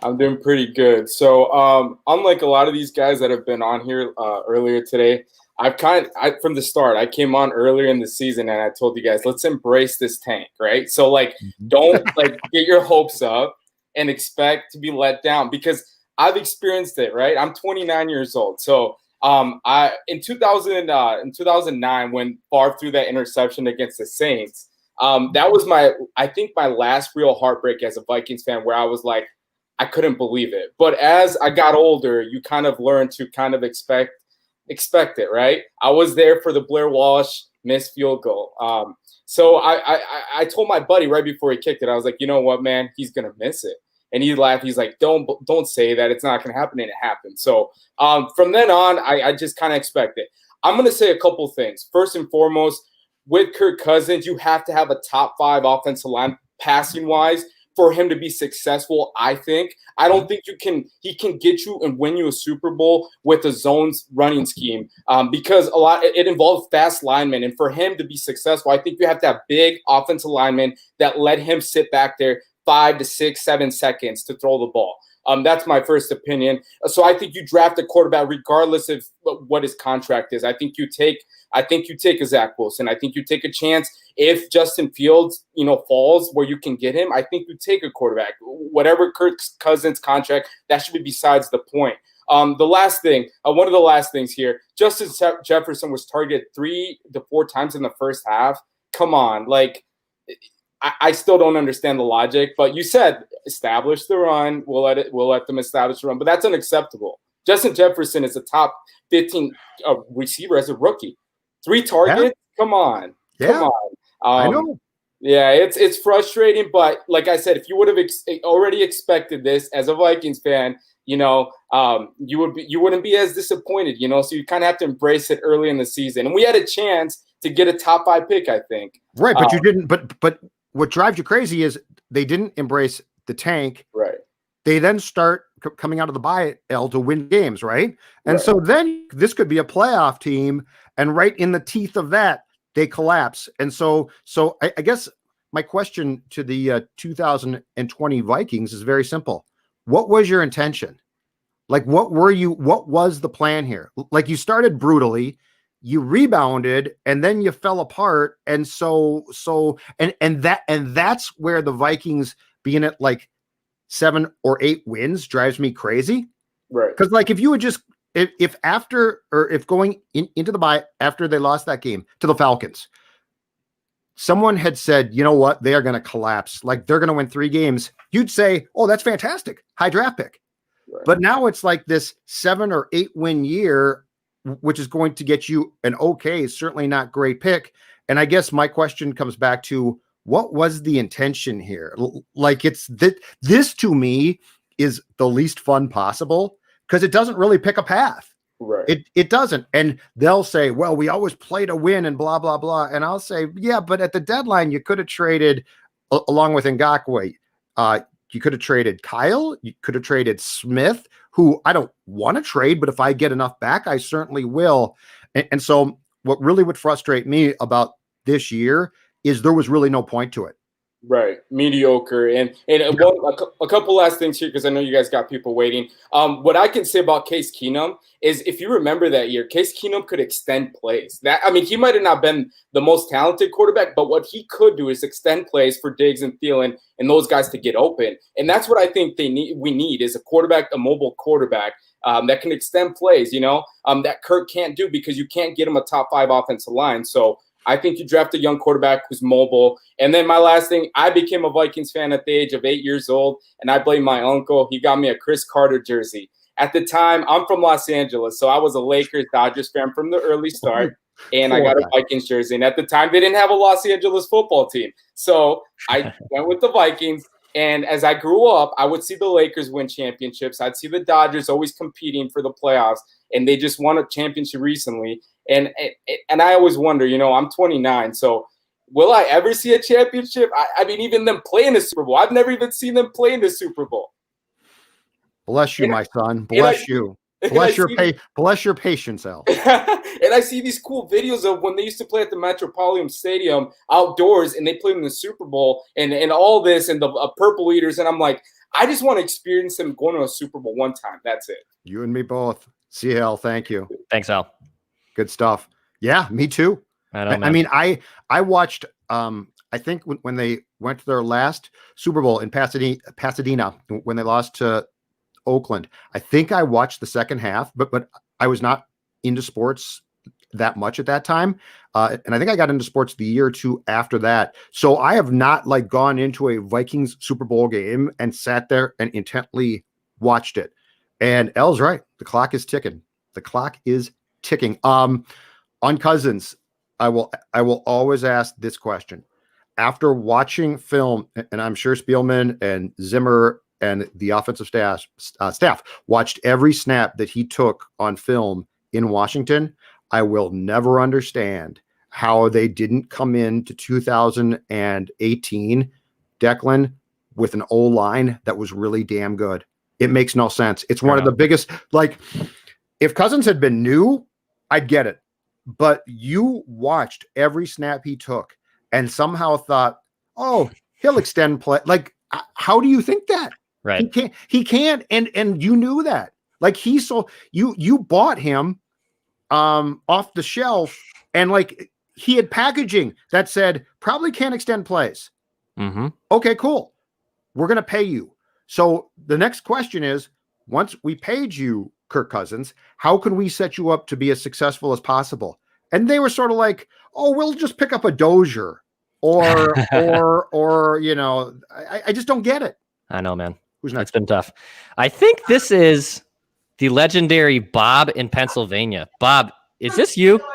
I'm doing pretty good. So, unlike a lot of these guys that have been on here earlier today, from the start, I came on earlier in the season and I told you guys, let's embrace this tank, right? So, don't get your hopes up and expect to be let down, because I've experienced it, right? I'm 29 years old. So, in 2009, when Favre threw that interception against the Saints, that was my last real heartbreak as a Vikings fan, where I was like, I couldn't believe it. But as I got older, you kind of learn to kind of expect it, right? I was there for the Blair Walsh missed field goal. So I told my buddy right before he kicked it, I was like, you know what, man, he's going to miss it. And he laughed. He's like, don't say that. It's not going to happen. And it happened. So from then on, I just kind of expect it. I'm going to say a couple things. First and foremost, with Kirk Cousins, you have to have a top 5 offensive line passing wise for him to be successful, I think. I don't think he can get you and win you a Super Bowl with a zones running scheme because it involves fast linemen. And for him to be successful, I think you have to have big offensive linemen that let him sit back there 5 to 6, 7 seconds to throw the ball. That's my first opinion. So I think you draft a quarterback regardless of what his contract is. I think you take a Zach Wilson. I think you take a chance if Justin Fields, falls where you can get him. I think you take a quarterback. Whatever Kirk Cousins' contract, that should be besides the point. The last thing, one of the last things here, Justin Jefferson was targeted 3 to 4 times in the first half. Come on, I still don't understand the logic, but you said establish the run. We'll let them establish the run, but that's unacceptable. Justin Jefferson is a top 15 receiver as a rookie. 3 targets? Yeah. Come on. I know. Yeah, it's frustrating, but like I said, if you would have already expected this as a Vikings fan, you wouldn't be as disappointed, So you kind of have to embrace it early in the season. And we had a chance to get a top 5 pick, I think. Right, but you didn't. But what drives you crazy is they didn't embrace the tank. Right. They then start coming out of the bye to win games, right? And so then this could be a playoff team, and right in the teeth of that, they collapse. And so I guess my question to the 2020 Vikings is very simple. What was your intention? What was the plan here? You started brutally, you rebounded, and then you fell apart. And that's where the Vikings being at 7 or 8 wins drives me crazy. Right. Because if you would just if going into the bye after they lost that game to the Falcons, someone had said, you know what, they are going to collapse. They're going to win 3 games. You'd say, oh, that's fantastic. High draft pick. Right. But now it's this 7 or 8 win year, which is going to get you an okay, certainly not great pick. And I guess my question comes back to, what was the intention here? It's this to me is the least fun possible because it doesn't really pick a path. Right. It doesn't. And they'll say, well, we always play to win and blah, blah, blah. And I'll say, yeah, but at the deadline, you could have traded along with Ngakoue. You could have traded Kyle. You could have traded Smith, who I don't want to trade, but if I get enough back, I certainly will. And so what really would frustrate me about this year is there was really no point to it. Right. Mediocre. And a couple last things here, because I know you guys got people waiting. What I can say about Case Keenum is if you remember that year, Case Keenum could extend plays. He might have not been the most talented quarterback, but what he could do is extend plays for Diggs and Thielen and those guys to get open. And that's what I think we need is a mobile quarterback that can extend plays, that Kirk can't do because you can't get him a top 5 offensive line. So I think you draft a young quarterback who's mobile. And then my last thing, I became a Vikings fan at the age of 8 years old, and I blame my uncle. He got me a Chris Carter jersey. At the time, I'm from Los Angeles, so I was a Lakers-Dodgers fan from the early start, and I got a Vikings jersey. And at the time, they didn't have a Los Angeles football team. So I went with the Vikings. And as I grew up, I would see the Lakers win championships. I'd see the Dodgers always competing for the playoffs, and they just won a championship recently. And I always wonder, I'm 29, so will I ever see a championship? Even them play in the Super Bowl. I've never even seen them play in the Super Bowl. Bless you, my son. Bless you. Bless your patience, Al. And I see these cool videos of when they used to play at the Metropolitan Stadium outdoors, and they played in the Super Bowl and all this and the Purple Eaters. And I'm like, I just want to experience them going to a Super Bowl one time. That's it. You and me both. See you, Al. Thank you. Thanks, Al. Good stuff. Yeah, me too. I watched, I think when they went to their last Super Bowl in Pasadena, when they lost to Oakland, I think I watched the second half, but I was not into sports that much at that time. And I think I got into sports the year or two after that. So I have not gone into a Vikings Super Bowl game and sat there and intently watched it. And El's right. The clock is ticking. On Cousins, I will always ask this question. After watching film, and I'm sure Spielman and Zimmer and the offensive staff watched every snap that he took on film in Washington, I will never understand how they didn't come into 2018, Declan, with an O-line that was really damn good. It makes no sense. It's one of the biggest, like, if Cousins had been new, I'd get it. But you watched every snap he took and somehow thought, oh, he'll extend play. Like, how do you think that? Right. He can't. And you knew that. Like, you bought him off the shelf, and like he had packaging that said probably can't extend plays. Mm-hmm. Okay, cool. We're going to pay you. So the next question is, once we paid you, Kirk Cousins, how can we set you up to be as successful as possible? And they were sort of like, oh, we'll just pick up a Dozier or you know, I just don't get it. I know, man. Who's next? It's been tough. I think this is the legendary Bob in Pennsylvania. Bob, is this you? Bob?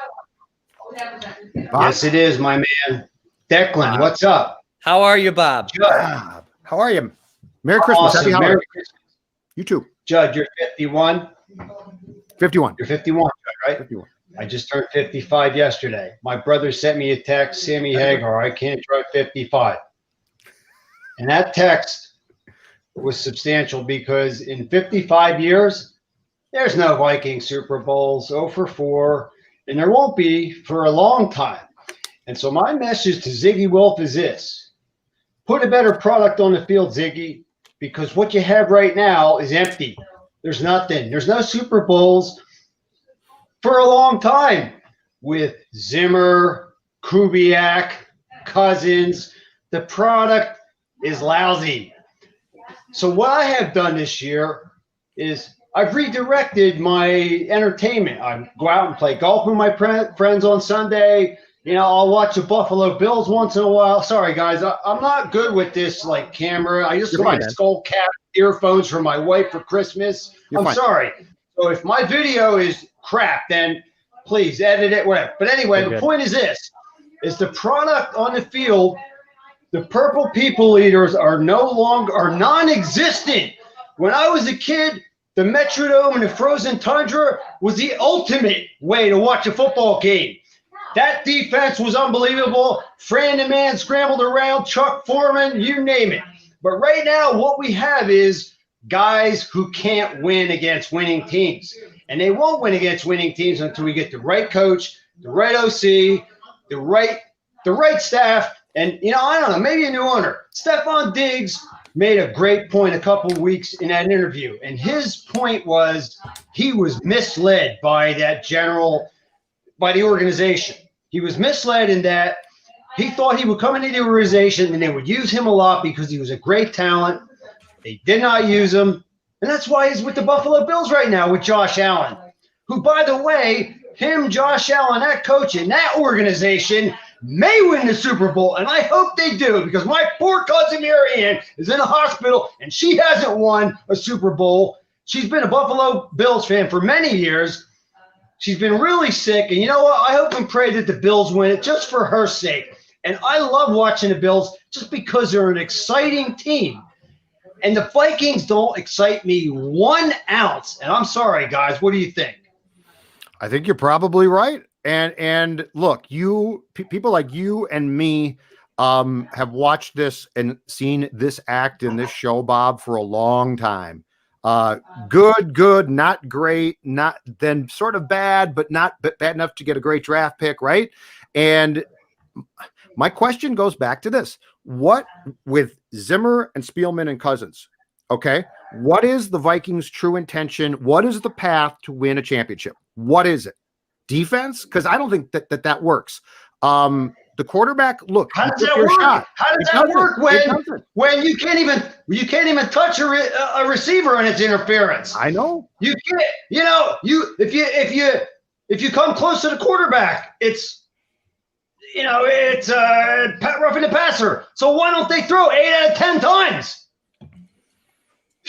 Yes, it is, my man. Declan, what's up? How are you, Bob? Bob, how are you? Merry Christmas. Awesome. Happy holidays. Merry Christmas. You too. Judd, you're 51. 51. You're 51, right? 51. I just turned 55 yesterday. My brother sent me a text, Sammy Hagar, I can't drive 55. And that text was substantial because in 55 years, there's no Viking Super Bowls, 0 for 4, and there won't be for a long time. And so my message to Ziggy Wolf is this: put a better product on the field, Ziggy, because what you have right now is empty. There's nothing. There's no Super Bowls for a long time with Zimmer, Kubiak, Cousins. The product is lousy. So what I have done this year is I've redirected my entertainment. I go out and play golf with my friends on Sunday. You know, I'll watch the Buffalo Bills once in a while. Sorry, guys, I'm not good with this like camera. I just got my skull cap earphones for my wife for Christmas. I'm sorry. So if my video is crap, then please edit it, whatever. But anyway, the point is this: is the product on the field. The purple people eaters are non-existent. When I was a kid, the Metrodome and the frozen tundra was the ultimate way to watch a football game. That defense was unbelievable. Fran the Man scrambled around, Chuck Foreman, you name it. But right now, what we have is guys who can't win against winning teams. And they won't win against winning teams until we get the right coach, the right OC, the right staff. And, you know, I don't know, maybe a new owner. Stephon Diggs made a great point a couple of weeks in that interview. And his point was he was misled by the organization. He was misled in that he thought he would come into the organization and they would use him a lot because he was a great talent. They did not use him. And that's why he's with the Buffalo Bills right now with Josh Allen, who, by the way, Josh Allen, that coach in that organization may win the Super Bowl, and I hope they do, because my poor cousin Marianne is in a hospital, and she hasn't won a Super Bowl. She's been a Buffalo Bills fan for many years. She's been really sick, and you know what? I hope and pray that the Bills win it just for her sake. And I love watching the Bills just because they're an exciting team. And the Vikings don't excite me 1 ounce. And I'm sorry, guys. What do you think? I think you're probably right. And look, people like you and me have watched this and seen this act in this show, Bob, for a long time. Good, not great, not then sort of bad, but not bad enough to get a great draft pick, right? And my question goes back to this: what with Zimmer and Spielman and Cousins? Okay, what is the Vikings' true intention? What is the path to win a championship? What is it? Defense? Because I don't think that works. The quarterback, look, how does that work? How does that work when you can't even touch a receiver and it's interference? I know. You can't. You know, if you come close to the quarterback, it's roughing the passer. So why don't they throw 8 out of 10 times?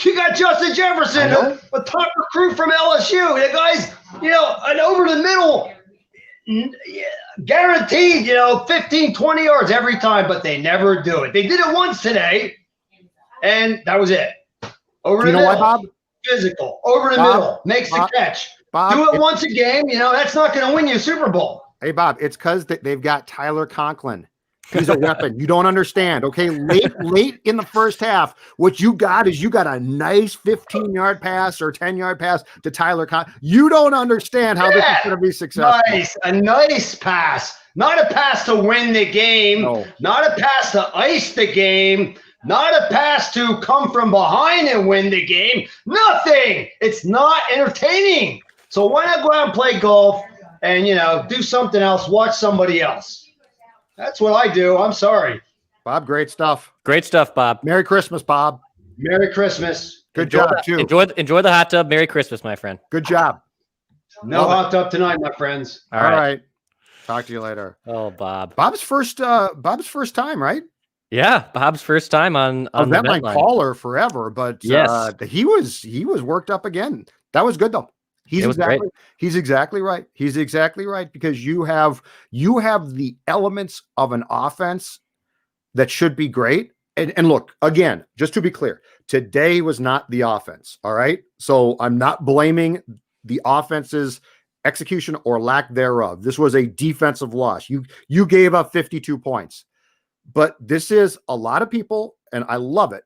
You got Justin Jefferson, a top recruit from LSU. The guy's, an over the middle, guaranteed, 15, 20 yards every time, but they never do it. They did it once today, and that was it. Over Do you the know why, middle. Bob? Physical. Over the Bob, middle. Makes the Bob, catch. Bob, Do it once a game. That's not going to win you a Super Bowl. Hey, Bob, it's because they've got Tyler Conklin. He's a weapon. You don't understand. Okay, late in the first half, what you got is a nice 15-yard pass or 10-yard pass to Tyler Conklin. You don't understand how this is going to be successful. A nice pass. Not a pass to win the game. No. Not a pass to ice the game. Not a pass to come from behind and win the game. Nothing. It's not entertaining. So why not go out and play golf and, do something else, watch somebody else? That's what I do. I'm sorry. Bob, great stuff. Great stuff, Bob. Merry Christmas, Bob. Merry Christmas. Good job, too. Enjoy the hot tub. Merry Christmas, my friend. Good job. No hot tub tonight, my friends. All right. Talk to you later. Oh, Bob. Bob's first time, right? Yeah, Bob's first time on the Eventline Eventline. caller forever, but Yes. he was worked up again. That was good though. He's exactly right. He's exactly right because you have the elements of an offense that should be great. And look, again, just to be clear, today was not the offense. All right. So I'm not blaming the offense's execution or lack thereof. This was a defensive loss. You gave up 52 points. But this is a lot of people, and I love it.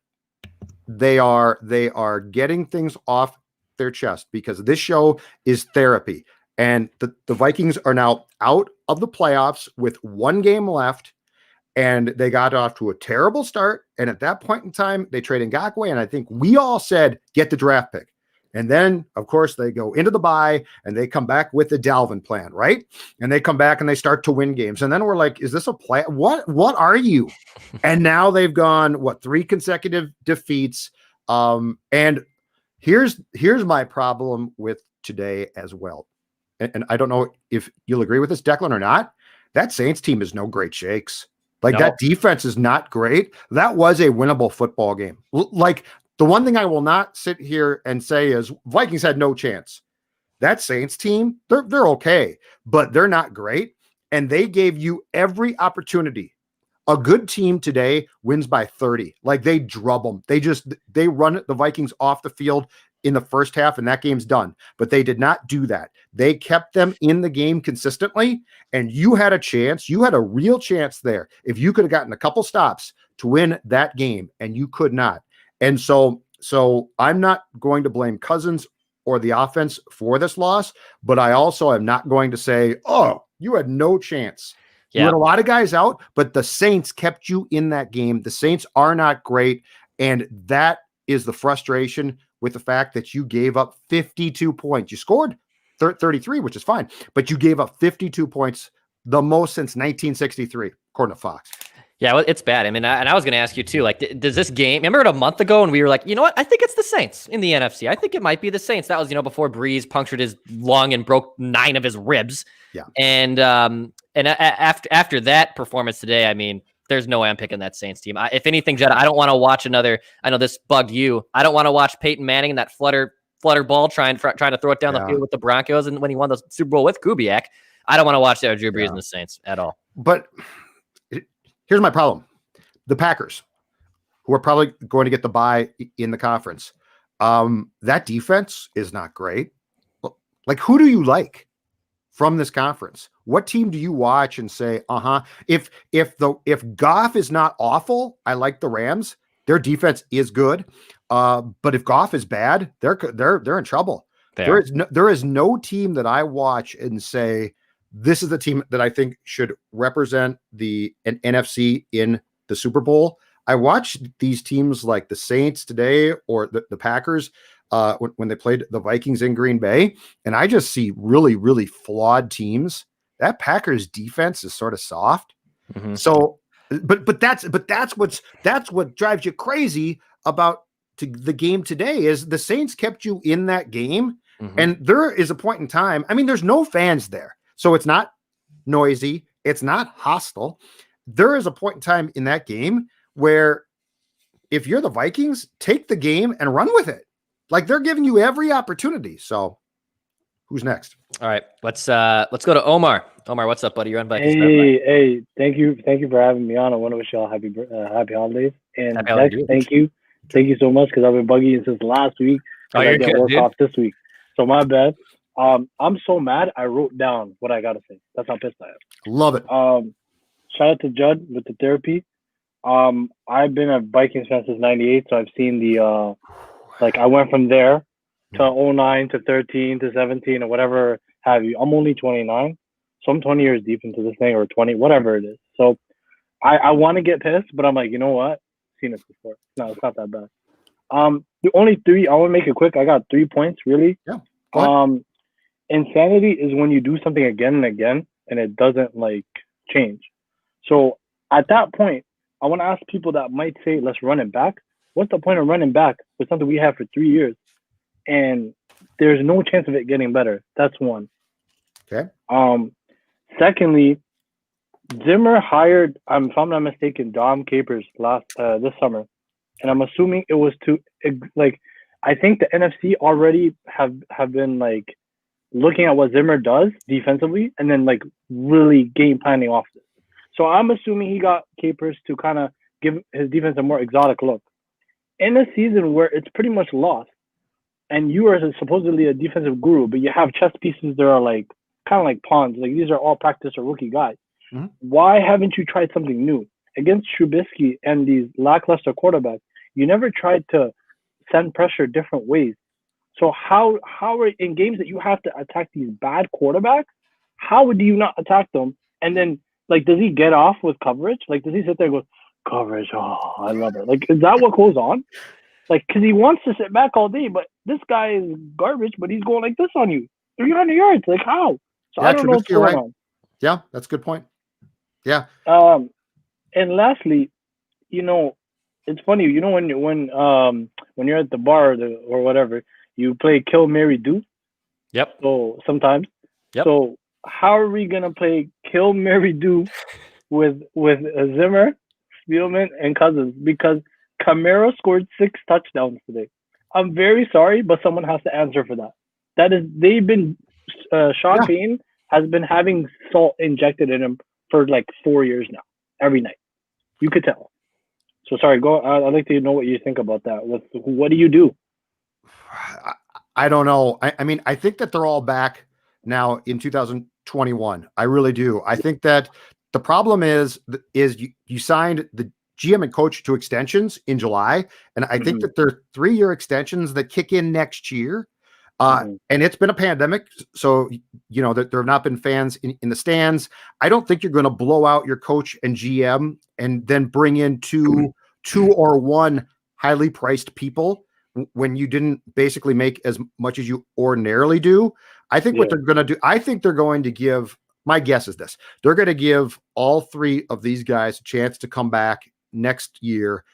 They are getting things off their chest because this show is therapy. And the Vikings are now out of the playoffs with one game left, and they got off to a terrible start. And at that point in time, they trade Ngakoue, and I think we all said, get the draft pick. And then, of course, they go into the bye and they come back with the Dalvin plan, right? And they come back and they start to win games. And then we're like, is this a plan? What are you? And now they've gone, 3 consecutive defeats. And here's my problem with today as well. And I don't know if you'll agree with this, Declan, or not. That Saints team is no great shakes. That defense is not great. That was a winnable football game. The one thing I will not sit here and say is Vikings had no chance. That Saints team, they're okay, but they're not great. And they gave you every opportunity. A good team today wins by 30. They drub them. They run the Vikings off the field in the first half, and that game's done. But they did not do that. They kept them in the game consistently, and you had a chance. You had a real chance there. If you could have gotten a couple stops to win that game, and you could not. And so I'm not going to blame Cousins or the offense for this loss, but I also am not going to say, oh, you had no chance. Yeah. You had a lot of guys out, but the Saints kept you in that game. The Saints are not great, and that is the frustration with the fact that you gave up 52 points. You scored 33, which is fine, but you gave up 52 points, the most since 1963, according to Fox. Yeah, well, it's bad. I mean, and I was going to ask you too, does this game, remember it a month ago and we were like, you know what? I think it's the Saints in the NFC. I think it might be the Saints. That was, before Breeze punctured his lung and broke 9 of his ribs. Yeah. And after that performance today, I mean, there's no way I'm picking that Saints team. If anything, Judd, I don't want to watch another, I know this bugged you. I don't want to watch Peyton Manning and that flutter ball trying to throw it down the field with the Broncos and when he won the Super Bowl with Kubiak. I don't want to watch Drew Brees and the Saints at all. But here's my problem. The Packers, who are probably going to get the bye in the conference, that defense is not great. Who do you like from this conference? What team do you watch and say, if Goff is not awful, I like the Rams. Their defense is good. But if Goff is bad, they're in trouble. There is no team that I watch and say, this is the team that I think should represent an NFC in the Super Bowl. I watched these teams like the Saints today or the Packers when they played the Vikings in Green Bay, and I just see really, really flawed teams. That Packers defense is sort of soft. Mm-hmm. So, but that's what drives you crazy about the game today is the Saints kept you in that game, and there is a point in time. I mean, there's no fans there. So it's not noisy. It's not hostile. There is a point in time in that game where if you're the Vikings, take the game and run with it. They're giving you every opportunity. So who's next? All right, let's go to Omar. Omar, what's up, buddy? You're on Vikings. Hey, thank you for having me on. I want to wish y'all happy holidays. And happy holidays. Thank you Thank you so much because I've been bugging you since last week. Oh, I you're get good, work dude. off this week. So my bad. I'm so mad I wrote down what I gotta say. That's how pissed I am. Love it. Shout out to Judd with the therapy. I've been a Vikings fan since '98, so I've seen the I went from there to 09 to 13 to 17 or whatever have you. I'm only 29, so I'm 20 years deep into this thing, or 20, whatever it is. So I want to get pissed, but I'm like, you know what? I've seen this before. No, it's not that bad. The only three, I want to make it quick. I got 3 points, really. Yeah. Go ahead. Insanity is when you do something again and again and it doesn't change. So at that point, I want to ask people that might say, let's run it back. What's the point of running back with something we have for 3 years? And there's no chance of it getting better. That's one. Okay. Secondly, Zimmer hired, if I'm not mistaken, Dom Capers this summer. And I'm assuming it was to, I think the NFC already have been looking at what Zimmer does defensively and then really game planning off this. So I'm assuming he got Capers to kind of give his defense a more exotic look. In a season where it's pretty much lost, and you are supposedly a defensive guru, but you have chess pieces that are kind of like pawns. These are all practice or rookie guys. Mm-hmm. Why haven't you tried something new? Against Trubisky and these lackluster quarterbacks, you never tried to send pressure different ways. So how are in games that you have to attack these bad quarterbacks, how would you not attack them? And then does he get off with coverage? Does he sit there and go, coverage, oh, I love it. Is that what goes on? Because he wants to sit back all day, but this guy is garbage, but he's going like this on you. 300 yards, how? So yeah, I don't know what's going on. Yeah, that's a good point. Yeah. And lastly, it's funny, when you're at the bar or whatever, you play Kill, Marry, Do. Yep. So sometimes. Yep. So how are we gonna play Kill, Marry, Do with Zimmer, Spielman, and Cousins? Because Kamara scored 6 touchdowns today. I'm very sorry, but someone has to answer for that. Sean Payne has been having salt injected in him for 4 years now, every night. You could tell. So sorry, go. I'd like to know what you think about that. What do you do? I don't know. I mean, I think that they're all back now in 2021. I really do. I think that the problem is you signed the GM and coach to extensions in July, and I think that they're 3-year extensions that kick in next year. And it's been a pandemic, so that there have not been fans in the stands. I don't think you're going to blow out your coach and GM and then bring in two or one highly priced people when you didn't basically make as much as you ordinarily do. I think what they're going to do, I think they're going to give, my guess is this, they're going to give all 3 of these guys a chance to come back next year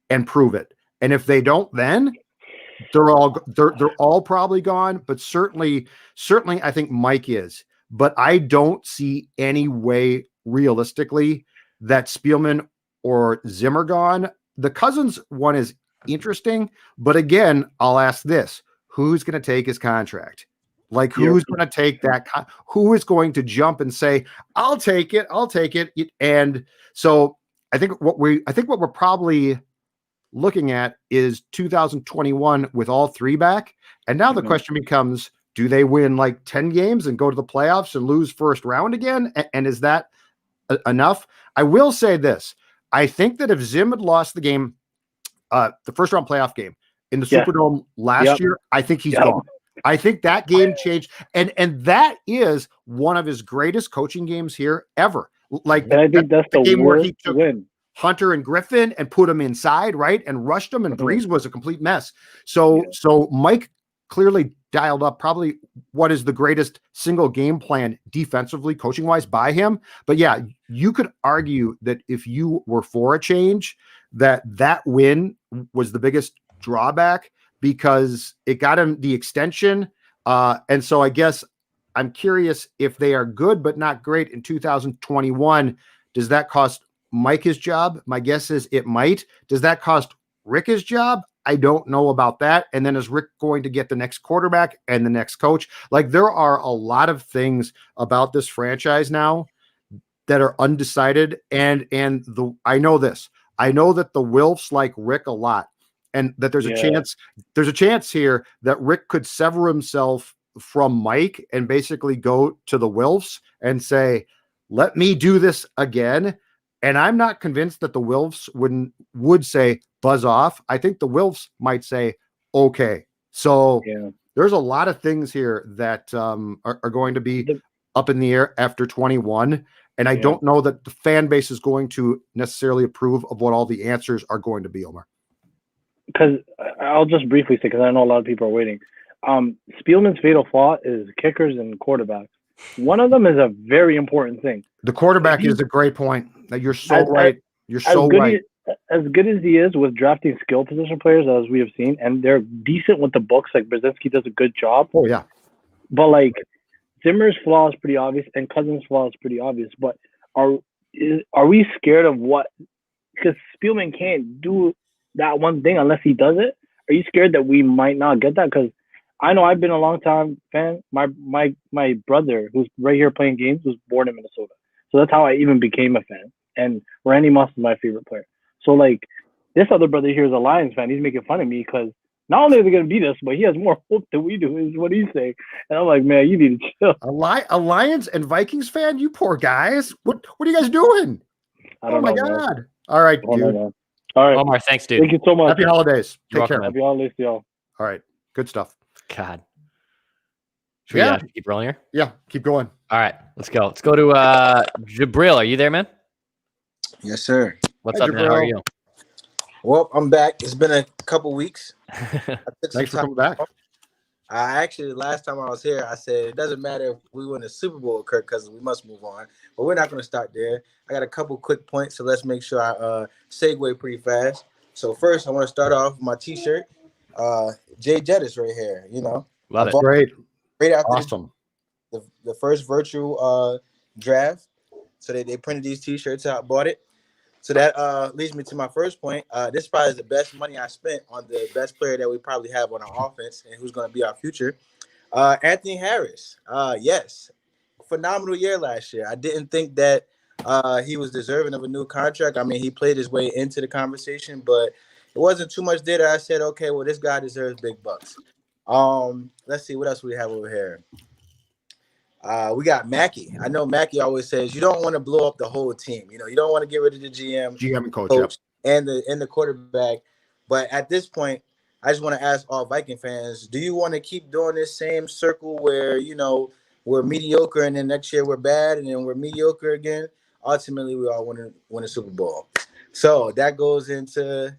and prove it. And if they don't, then they're all probably gone, but certainly I think Mike is. But I don't see any way realistically that Spielman or Zimmer gone. The Cousins one is interesting, but again, I'll ask this: who's going to take his contract? Who's going to take that? Who is going to jump and say, "I'll take it"? And so I think what we're probably looking at is 2021 with all 3 back. And now the question becomes, do they win 10 games and go to the playoffs and lose first round again? And is that enough? I will say this. I think that if Zim had lost the game, the first round playoff game in the Superdome last year, I think he's gone. I think that game changed. And that is one of his greatest coaching games here ever. I think that's the game where he took win. Hunter and Griffin and put them inside, right? And rushed them, and Breeze was a complete mess. So Mike clearly dialed up probably what is the greatest single game plan defensively, coaching wise, by him. But yeah, you could argue that if you were for a change, that win was the biggest drawback because it got him the extension. And so I guess I'm curious if they are good but not great in 2021. Does that cost Mike his job? My guess is it might. Does that cost Rick his job? I don't know about that. And then is Rick going to get the next quarterback and the next coach? There are a lot of things about this franchise now that are undecided. And I know this. I know that the Wilfs like Rick a lot. and that there's a chance here that Rick could sever himself from Mike and basically go to the Wilfs and say, let me do this again. And I'm not convinced that the Wilfs would say buzz off. I think the Wilfs might say, okay. So there's a lot of things here that are going to be up in the air after 21. And I don't know that the fan base is going to necessarily approve of what all the answers are going to be, Omar. Because I'll just briefly say, because I know a lot of people are waiting. Spielman's fatal flaw is kickers and quarterbacks. One of them is a very important thing. The quarterback is a great point. You're so right. You're so right. As good as he is with drafting skill position players, as we have seen, and they're decent with the books, like Brzezinski does a good job. Oh, yeah. But, like, Zimmer's flaw is pretty obvious, and Cousins' flaw is pretty obvious. But are we scared of what? Because Spielman can't do that one thing unless he does it. Are you scared that we might not get that? Because I know I've been a long time fan. My brother, who's right here playing games, was born in Minnesota, so that's how I even became a fan. And Randy Moss is my favorite player. So, like, this other brother here is a Lions fan. He's making fun of me because not only are they going to beat us, but he has more hope than we do, is what he's saying. And I'm like, man, you need to chill. A Lions and Vikings fan? You poor guys. What are you guys doing? Oh, my God. Man. All right, dude. All right. Omar, thanks, dude. Thank you so much. Happy holidays. Take care. Happy holidays to y'all. All right. Good stuff. God. Should we keep rolling here? Yeah, keep going. All right, let's go. Let's go to Jabril. Are you there, man? Yes, sir. What's up, man? How are you? Well, I'm back. It's been a couple weeks. Thanks for coming back. I actually, last time I was here, I said it doesn't matter if we win the Super Bowl with Kirk Cousins, we must move on. But we're not going to start there. I got a couple quick points, so let's make sure I segue pretty fast. So first, I want to start off with my T-shirt. Jay Jettis right here. You know, love it. Great after awesome. The first virtual draft. So they printed these T-shirts out, bought it. So that leads me to my first point. This probably is the best money I spent on the best player that we probably have on our offense and who's going to be our future. Anthony Harris. Yes. Phenomenal year last year. I didn't think that he was deserving of a new contract. I mean, he played his way into the conversation, but it wasn't too much there that I said, okay, well, this guy deserves big bucks. Let's see what else we have over here. We got Mackey. I know Mackey always says you don't want to blow up the whole team. You know, you don't want to get rid of the GM and coach and the quarterback. But at this point, I just want to ask all Viking fans, do you want to keep doing this same circle where, you know, we're mediocre and then next year we're bad and then we're mediocre again? Ultimately, we all want to win a Super Bowl. So that goes into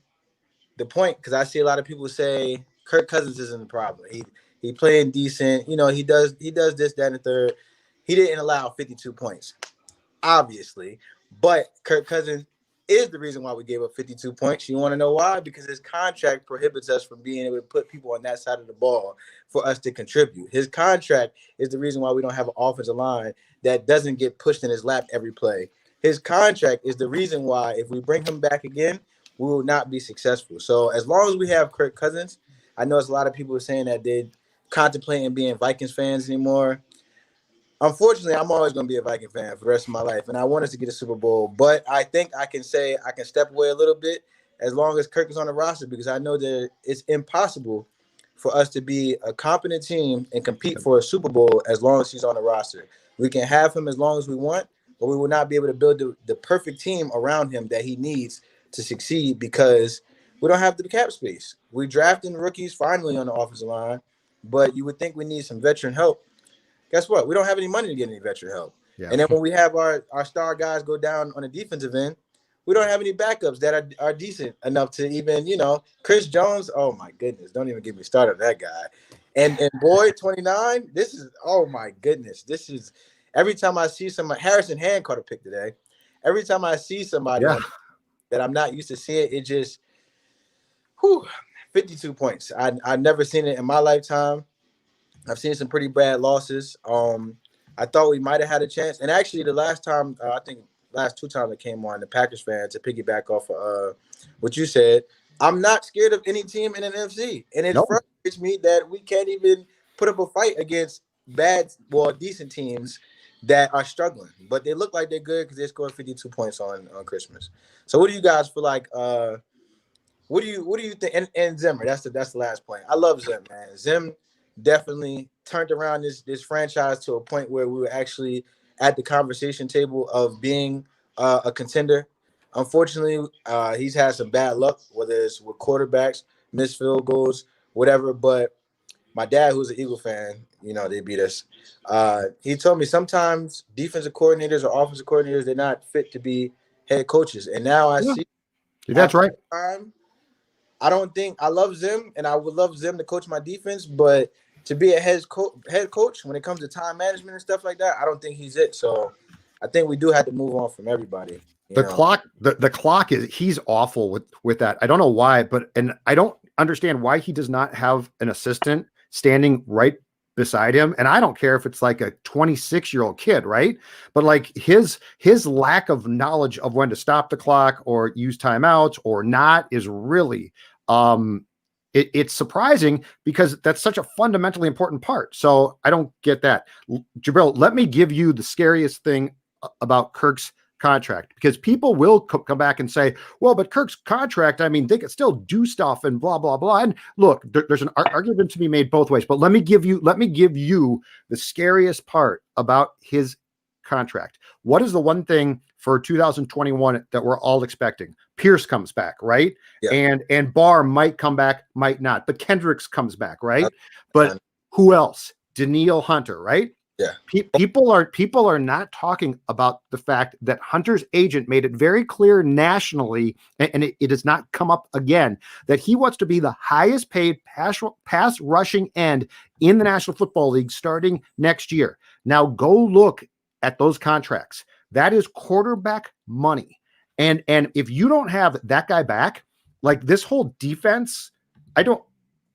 the point, because I see a lot of people say Kirk Cousins isn't the problem. He playing decent. You know, he does this, that, and the third. He didn't allow 52 points, obviously. But Kirk Cousins is the reason why we gave up 52 points. You want to know why? Because his contract prohibits us from being able to put people on that side of the ball for us to contribute. His contract is the reason why we don't have an offensive line that doesn't get pushed in his lap every play. His contract is the reason why if we bring him back again, we will not be successful. So as long as we have Kirk Cousins, I know there's a lot of people saying that they contemplating being Vikings fans anymore. Unfortunately, I'm always going to be a Viking fan for the rest of my life, and I want us to get a Super Bowl. But I think I can say I can step away a little bit as long as Kirk is on the roster, because I know that it's impossible for us to be a competent team and compete for a Super Bowl as long as he's on the roster. We can have him as long as we want, but we will not be able to build the perfect team around him that he needs to succeed because we don't have the cap space. We're drafting rookies finally on the offensive line, but you would think we need some veteran help. Guess what? We don't have any money to get any veteran help. Yeah. And then when we have our star guys go down on the defensive end, we don't have any backups that are decent enough to even, you know, Chris Jones. Oh, my goodness. Don't even get me started on that guy. And Boyd, 29, this is, oh, my goodness. This is, every time I see somebody, Harrison Hand caught a pick today. Every time I see somebody that I'm not used to seeing, it just, 52 points. I've never seen it in my lifetime. I've seen some pretty bad losses. I thought we might have had a chance. And actually, the last time, I think last two times I came on, the Packers fan, to piggyback off of what you said, I'm not scared of any team in an NFC. And it frustrates me that we can't even put up a fight against decent teams that are struggling. But they look like they're good because they scored 52 points on Christmas. So what do you guys feel like? what do you think? And Zimmer, that's the last point. I love Zim, man. Zim definitely turned around this franchise to a point where we were actually at the conversation table of being a contender. Unfortunately, he's had some bad luck, whether it's with quarterbacks, missed field goals, whatever. But my dad, who's an Eagle fan, they beat us. He told me sometimes defensive coordinators or offensive coordinators, they're not fit to be head coaches. And now I see that's right. I don't think I love Zim, and I would love Zim to coach my defense, but to be a head coach when it comes to time management and stuff like that, I don't think he's it. So I think we do have to move on from everybody. The clock is he's awful with that. I don't know why, and I don't understand why he does not have an assistant standing right beside him. And I don't care if it's like a 26-year-old kid, right? But like his lack of knowledge of when to stop the clock or use timeouts or not is really it's surprising because that's such a fundamentally important part. So I don't get that. Jabril, let me give you the scariest thing about Kirk's contract, because people will come back and say, well, but Kirk's contract, I mean, they could still do stuff and blah, blah, blah. And look, there's an argument to be made both ways, but let me give you the scariest part about his contract. What is the one thing for 2021 that we're all expecting? Pierce comes back, right? Yeah. And Barr might come back, might not, but Kendricks comes back, right? But who else? Danielle Hunter, right? Yeah. People are not talking about the fact that Hunter's agent made it very clear nationally, and it has not come up again, that he wants to be the highest paid pass rushing end in the National Football League starting next year. Now go look at those contracts. That is quarterback money. And if you don't have that guy back, like this whole defense, I don't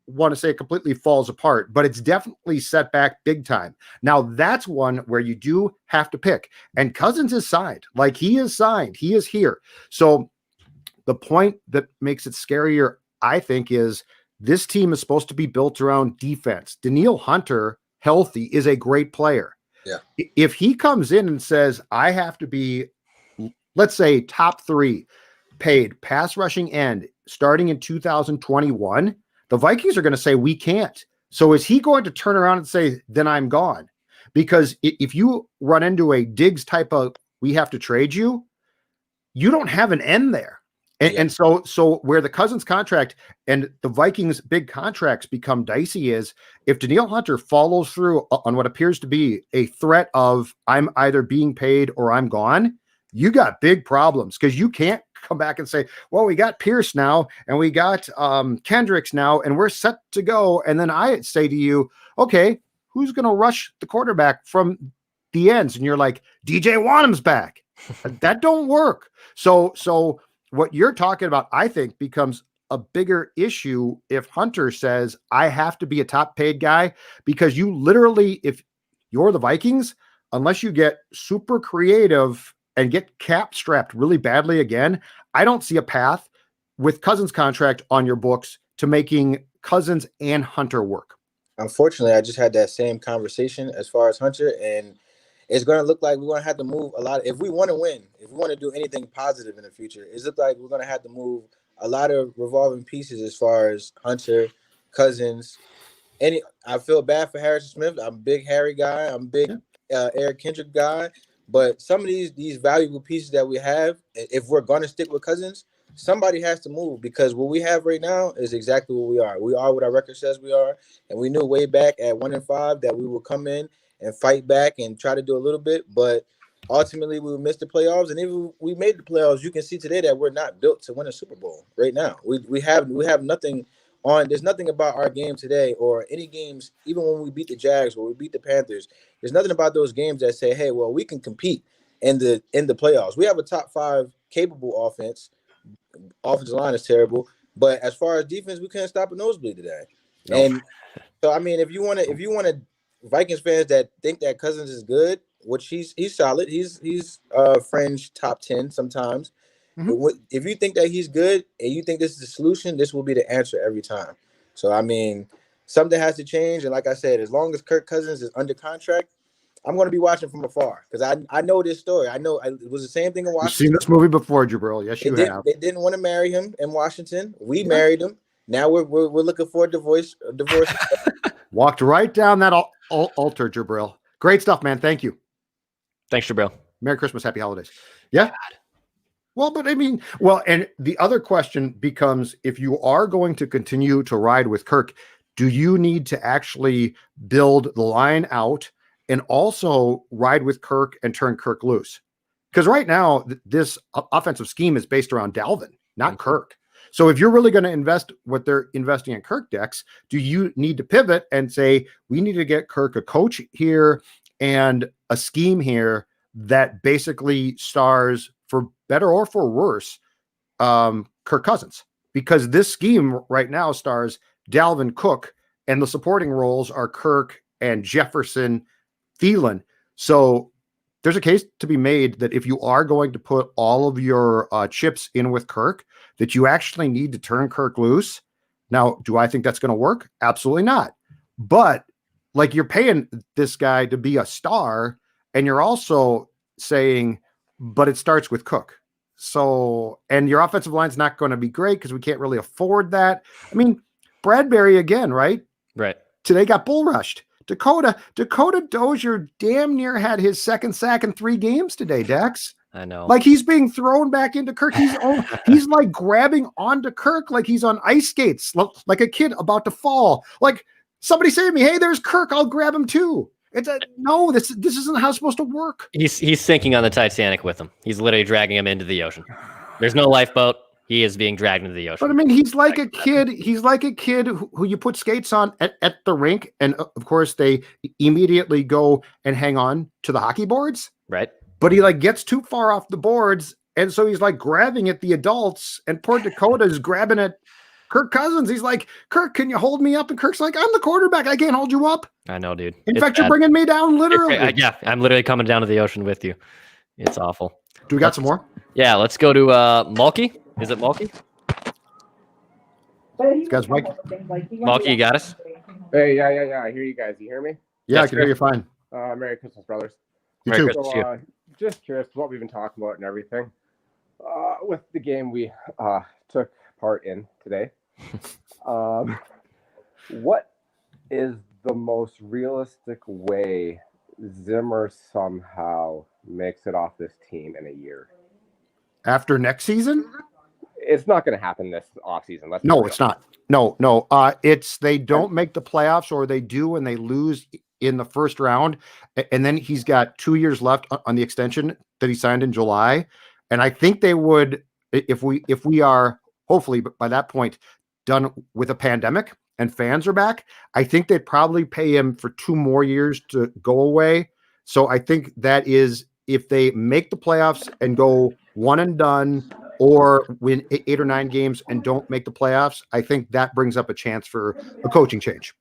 want to say it completely falls apart, but it's definitely set back big time. Now that's one where you do have to pick, and Cousins is signed. Like he is signed, he is here. So the point that makes it scarier, I think, is this team is supposed to be built around defense. Danielle Hunter, healthy, is a great player. Yeah. If he comes in and says, I have to be, let's say, top 3 paid pass rushing end starting in 2021, the Vikings are going to say, we can't. So is he going to turn around and say, then I'm gone? Because if you run into a Diggs type of, we have to trade you, you don't have an end there. And so where the Cousins contract and the Vikings big contracts become dicey is if Danielle Hunter follows through on what appears to be a threat of I'm either being paid or I'm gone, you got big problems, because you can't come back and say, well, we got Pierce now and we got Kendricks now and we're set to go. And then I say to you, okay, who's going to rush the quarterback from the ends? And you're like, DJ Wanham's back. That don't work. So what you're talking about, I think, becomes a bigger issue if Hunter says, I have to be a top paid guy, because you literally, if you're the Vikings, unless you get super creative and get cap strapped really badly again, I don't see a path with Cousins' contract on your books to making Cousins and Hunter work. Unfortunately, I just had that same conversation as far as Hunter, and it's going to look like we're going to have to move a lot. If we want to win, if we want to do anything positive in the future, it looks like we're going to have to move a lot of revolving pieces as far as Hunter, Cousins. I feel bad for Harrison Smith. I'm a big Harry guy. I'm a big Eric Kendrick guy. But some of these valuable pieces that we have, if we're going to stick with Cousins, somebody has to move, because what we have right now is exactly what we are. We are what our record says we are, and we knew way back at 1-5 that we would come in and fight back and try to do a little bit, but ultimately we would miss the playoffs. And even we made the playoffs, you can see today that we're not built to win a Super Bowl right now. We have nothing on. There's nothing about our game today or any games, even when we beat the Jags or we beat the Panthers. There's nothing about those games that say, hey, well, we can compete in the playoffs. We have a top 5 capable offense. Offensive line is terrible, but as far as defense, we couldn't stop a nosebleed today. No. And so, I mean, if you want to Vikings fans that think that Cousins is good, which he's solid, he's fringe top 10 sometimes. Mm-hmm. If you think that he's good and you think this is the solution, this will be the answer every time. So, I mean, something has to change. And like I said, as long as Kirk Cousins is under contract, I'm going to be watching from afar because I know this story. It was the same thing in You've Washington. seen this movie before, Jabril. Yes, you have. They didn't want to marry him in Washington. We married him. Now we're looking for a divorce. Walked right down that altar, Jabril. Great stuff, man. Thank you. Thanks, Jabril. Merry Christmas, happy holidays. Yeah. Well, but I mean, and the other question becomes, if you are going to continue to ride with Kirk, do you need to actually build the line out and also ride with Kirk and turn Kirk loose? Because right now, this offensive scheme is based around Dalvin, not Kirk. So if you're really going to invest what they're investing in Kirk, Dex, do you need to pivot and say, we need to get Kirk a coach here and a scheme here that basically stars, for better or for worse, Kirk Cousins? Because this scheme right now stars Dalvin Cook, and the supporting roles are Kirk and Jefferson, Thielen. So there's a case to be made that if you are going to put all of your chips in with Kirk, that you actually need to turn Kirk loose. Now, do I think that's going to work? Absolutely not. But like, you're paying this guy to be a star, and you're also saying, but it starts with Cook. So, and your offensive line's not going to be great because we can't really afford that. I mean, Bradbury again, right? Right. Today got bull rushed. Dakota Dozier damn near had his second sack in 3 games today, Dex. I know. Like, he's being thrown back into Kirk. He's like grabbing onto Kirk like he's on ice skates, like a kid about to fall. Like, somebody say to me, hey, there's Kirk, I'll grab him too. No, this isn't how it's supposed to work. He's sinking on the Titanic with him. He's literally dragging him into the ocean. There's no lifeboat. He is being dragged into the ocean. But I mean, he's like a kid. He's like a kid who you put skates on at the rink, and of course they immediately go and hang on to the hockey boards. Right. But he like gets too far off the boards, and so he's like grabbing at the adults, and poor Dakota is grabbing at Kirk Cousins. He's like, Kirk, can you hold me up? And Kirk's like, I'm the quarterback. I can't hold you up. I know, dude. In fact, you're bringing me down literally. Yeah, I'm literally coming down to the ocean with you. It's awful. Do we got some more? Yeah, let's go to Mulkey. Is it Mulkey? This guy's Mike. Mulkey, you got us? Hey, yeah. I hear you guys. You hear me? Yeah, I can hear you fine. Merry Christmas, brothers. You too. So, just curious what we've been talking about and everything. With the game we took part in today, what is the most realistic way Zimmer somehow makes it off this team in a year? After next season? It's not going to happen this offseason. No, it's not. No. It's they don't make the playoffs, or they do and they lose in the first round. And then he's got 2 years left on the extension that he signed in July. And I think they would, if we are hopefully by that point done with a pandemic and fans are back, I think they'd probably pay him for 2 more years to go away. So I think that is, if they make the playoffs and go one and done, or win 8 or 9 games and don't make the playoffs, I think that brings up a chance for a coaching change.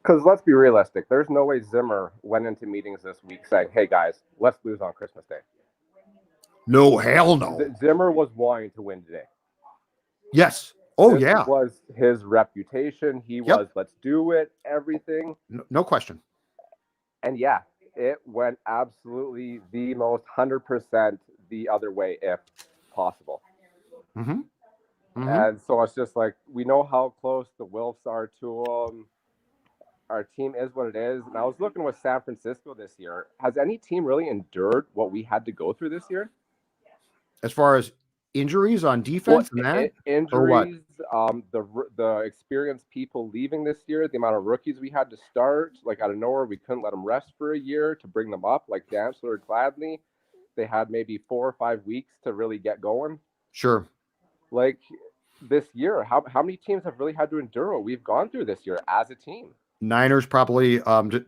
Because let's be realistic. There's no way Zimmer went into meetings this week saying, hey, guys, let's lose on Christmas Day. No, hell no. Zimmer was wanting to win today. Yes. Oh, this yeah. Was his reputation. He was, let's do it, everything. No question. And yeah, it went absolutely the most 100% the other way if possible. Mm-hmm. Mm-hmm. And so it's just like, we know how close the Wilfs are to them. Our team is what it is. And I was looking with San Francisco this year. Has any team really endured what we had to go through this year? As far as injuries on defense and that? Injuries, the experienced people leaving this year, the amount of rookies we had to start, like out of nowhere, we couldn't let them rest for a year to bring them up, like Dantzler, Gladney. They had maybe 4 or 5 weeks to really get going. Sure. Like this year, how many teams have really had to endure what we've gone through this year as a team? Niners probably,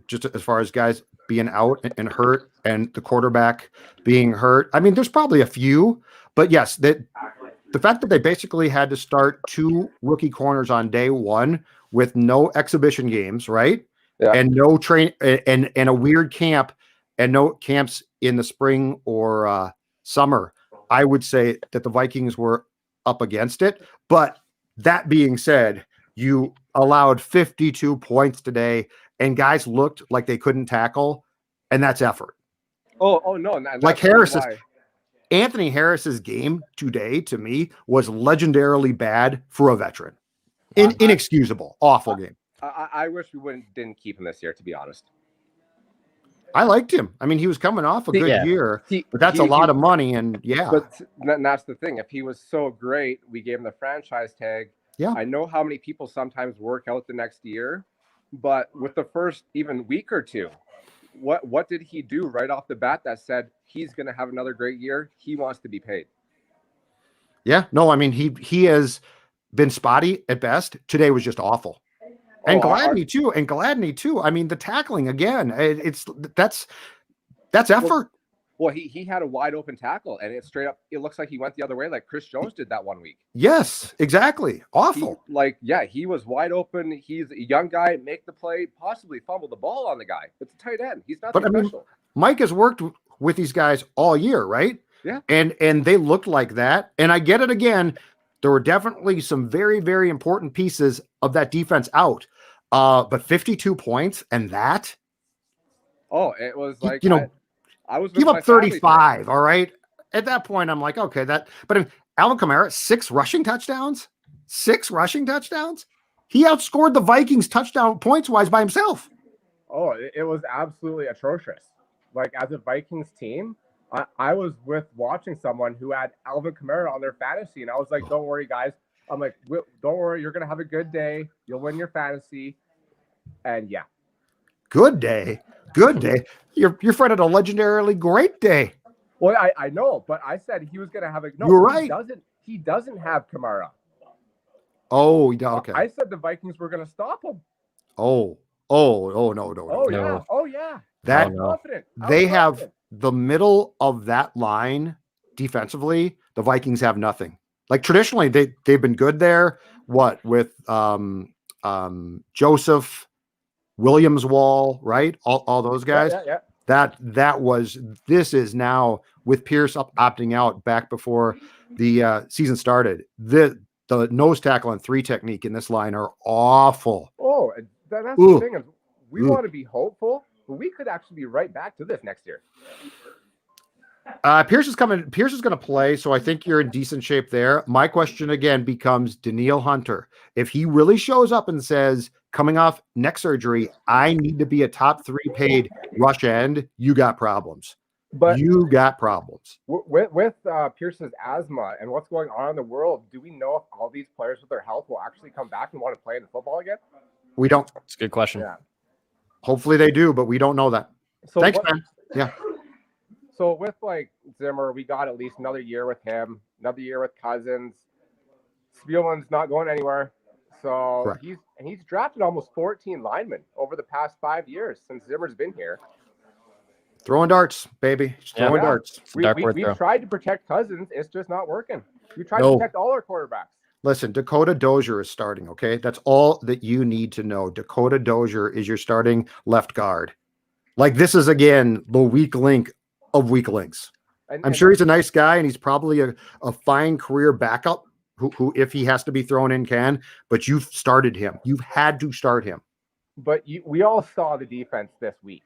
just as far as guys being out and hurt, and the quarterback being hurt. I mean, there's probably a few, but yes, the fact that they basically had to start 2 rookie corners on day 1 with no exhibition games, right? Yeah. And no train and a weird camp, and no camps in the spring or summer. I would say that the Vikings were up against it. But that being said, you allowed 52 points today, and guys looked like they couldn't tackle. and that's effort. Oh no, Like Anthony Harris's game today to me was legendarily bad for a veteran. Inexcusable, awful game. I wish we didn't keep him this year, to be honest. I liked him. I mean, he was coming off a good year, but that's a lot of money, and But that's the thing. If he was so great, we gave him the franchise tag. Yeah. I know how many people sometimes work out the next year, but with the first even week or two, what did he do right off the bat that said he's going to have another great year? He wants to be paid. Yeah, no, I mean he has been spotty at best. Today was just awful. And Gladney too. I mean, the tackling again, that's effort. Well, he had a wide open tackle, and it looks like he went the other way, like Chris Jones did that 1 week. Yes, exactly. Awful. He was wide open. He's a young guy, make the play, possibly fumble the ball on the guy. It's a tight end. He's not special. Mike has worked with these guys all year, right? Yeah. And they looked like that. And I get it again. There were definitely some very, very important pieces of that defense out. But 52 points and that. Oh, it was like, I was give up 35. All right. At that point, I'm like, okay, but Alvin Kamara, 6 rushing touchdowns. He outscored the Vikings touchdown points wise by himself. Oh, it was absolutely atrocious. Like, as a Vikings team, I was watching someone who had Alvin Kamara on their fantasy, and I was like, don't worry, guys. I'm like, don't worry, you're going to have a good day. You'll win your fantasy. And yeah. Good day. Your friend had a legendarily great day. Well, I know, but I said he was going to have You're right. He doesn't have Kamara. Oh, okay. I said the Vikings were going to stop him. No. Yeah. Oh, yeah. They have the middle of that line defensively. The Vikings have nothing. Like traditionally, they've been good there. What with Joseph, Williams Wall, right? All those guys. Yeah. This is now with Pierce opting out back before the season started. The nose tackle and 3 technique in this line are awful. Oh, that's the thing is we want to be hopeful, but we could actually be right back to this next year. Pierce is coming. Pierce is going to play, so I think you're in decent shape there. My question again becomes Danielle Hunter. If he really shows up and says, coming off neck surgery, I need to be a top 3 paid rush end, you got problems. With Pierce's asthma and what's going on in the world, do we know if all these players with their health will actually come back and want to play in the football again? We don't. It's a good question. Yeah. Hopefully they do, but we don't know that. Thanks, man. Yeah. So with like Zimmer, we got at least another year with him, another year with Cousins. Spielman's not going anywhere. So Correct. he's drafted almost 14 linemen over the past 5 years since Zimmer's been here. Throwing darts, baby. Throwing darts. We tried to protect Cousins. It's just not working. We tried to protect all our quarterbacks. Listen, Dakota Dozier is starting, okay? That's all that you need to know. Dakota Dozier is your starting left guard. Like, this is, again, the weak link of weak links. I'm sure he's a nice guy, and he's probably a fine career backup who, if he has to be thrown in, can. But you've started him. You've had to start him. But we all saw the defense this week.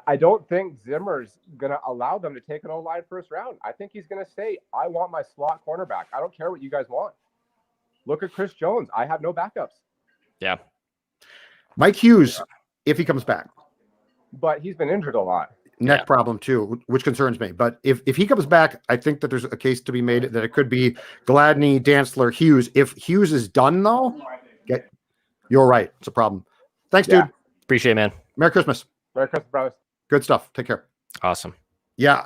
I don't think Zimmer's going to allow them to take an O-line first round. I think he's going to say, I want my slot cornerback. I don't care what you guys want. Look at Chris Jones. I have no backups. Yeah. Mike Hughes, if he comes back. But he's been injured a lot. Neck problem too, which concerns me. But if he comes back, I think that there's a case to be made that it could be Gladney, Dantzler, Hughes. If Hughes is done though, you're right. It's a problem. Thanks, dude. Appreciate it, man. Merry Christmas. Merry Christmas, brothers. Good stuff. Take care. Awesome. Yeah,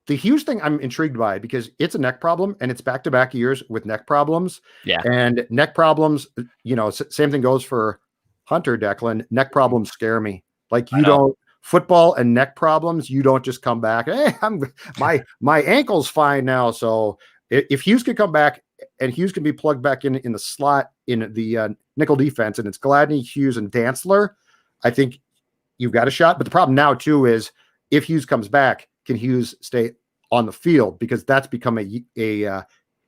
the Hughes thing I'm intrigued by because it's a neck problem and it's back-to-back years with neck problems. Yeah. And neck problems, same thing goes for Hunter, Declan. Neck problems scare me. Like football and neck problems, you don't just come back. Hey, my ankle's fine now. So if Hughes can come back and Hughes can be plugged back in the slot in the nickel defense, and it's Gladney, Hughes, and Dantzler, I think you've got a shot. But the problem now too is if Hughes comes back, can Hughes stay on the field? Because that's become a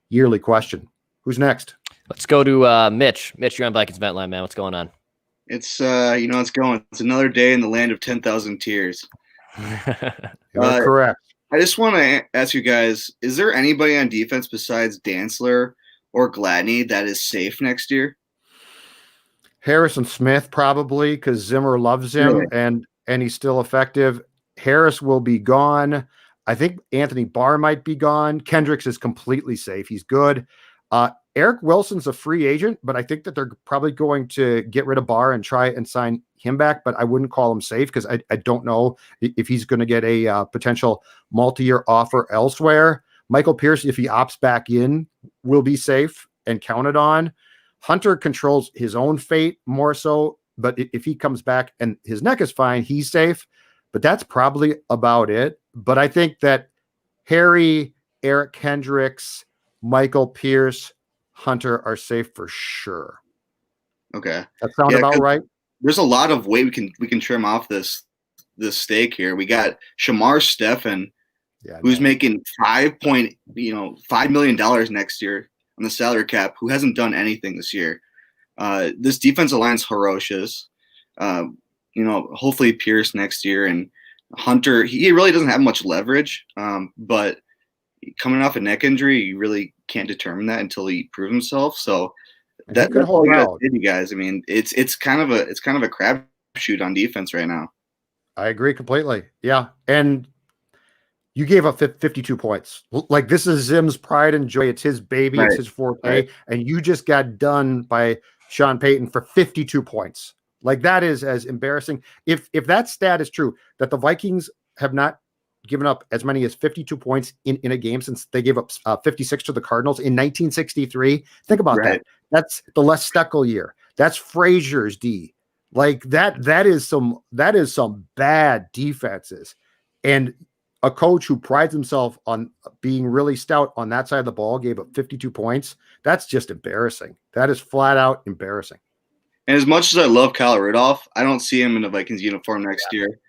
yearly question. Who's next? Let's go to Mitch. Mitch, you're on Vikings Vent Line, man. What's going on? It's it's going. It's another day in the land of 10,000 tears. You're correct. I just want to ask you guys, is there anybody on defense besides Dantzler or Gladney that is safe next year? Harrison Smith probably, because Zimmer loves him Really? and he's still effective. Harris will be gone. I think Anthony Barr might be gone. Kendricks is completely safe. He's good. Eric Wilson's a free agent, but I think that they're probably going to get rid of Barr and try and sign him back, but I wouldn't call him safe because I don't know if he's going to get a potential multi-year offer elsewhere. Michael Pierce, if he opts back in, will be safe and counted on. Hunter controls his own fate more so, but if he comes back and his neck is fine, he's safe. But that's probably about it. But I think that Harry, Eric Kendricks, Michael Pierce, Hunter are safe for sure. Okay. That sound about right? There's a lot of weight we can trim off this steak here. We got Shamar Stephan, who's making $5 million next year on the salary cap, who hasn't done anything this year. This defensive line's ferocious. Hopefully Pierce next year, and Hunter, he really doesn't have much leverage. But coming off a neck injury, you really can't determine that until he proves himself. So that's all I gotta say to you guys. I mean, it's kind of a crapshoot on defense right now. I agree completely. Yeah, and you gave up 52 points. Like, this is Zim's pride and joy. It's his baby. Right. It's his forte, and you just got done by Sean Payton for 52 points. Like, that is as embarrassing. If that stat is true, that the Vikings have not given up as many as 52 points in a game since they gave up 56 to the Cardinals in 1963. Think about that. That's the Les Steckel year. That's Frazier's D. Like, that is some bad defenses. And a coach who prides himself on being really stout on that side of the ball gave up 52 points. That's just embarrassing. That is flat out embarrassing. And as much as I love Kyle Rudolph, I don't see him in the Vikings uniform next year.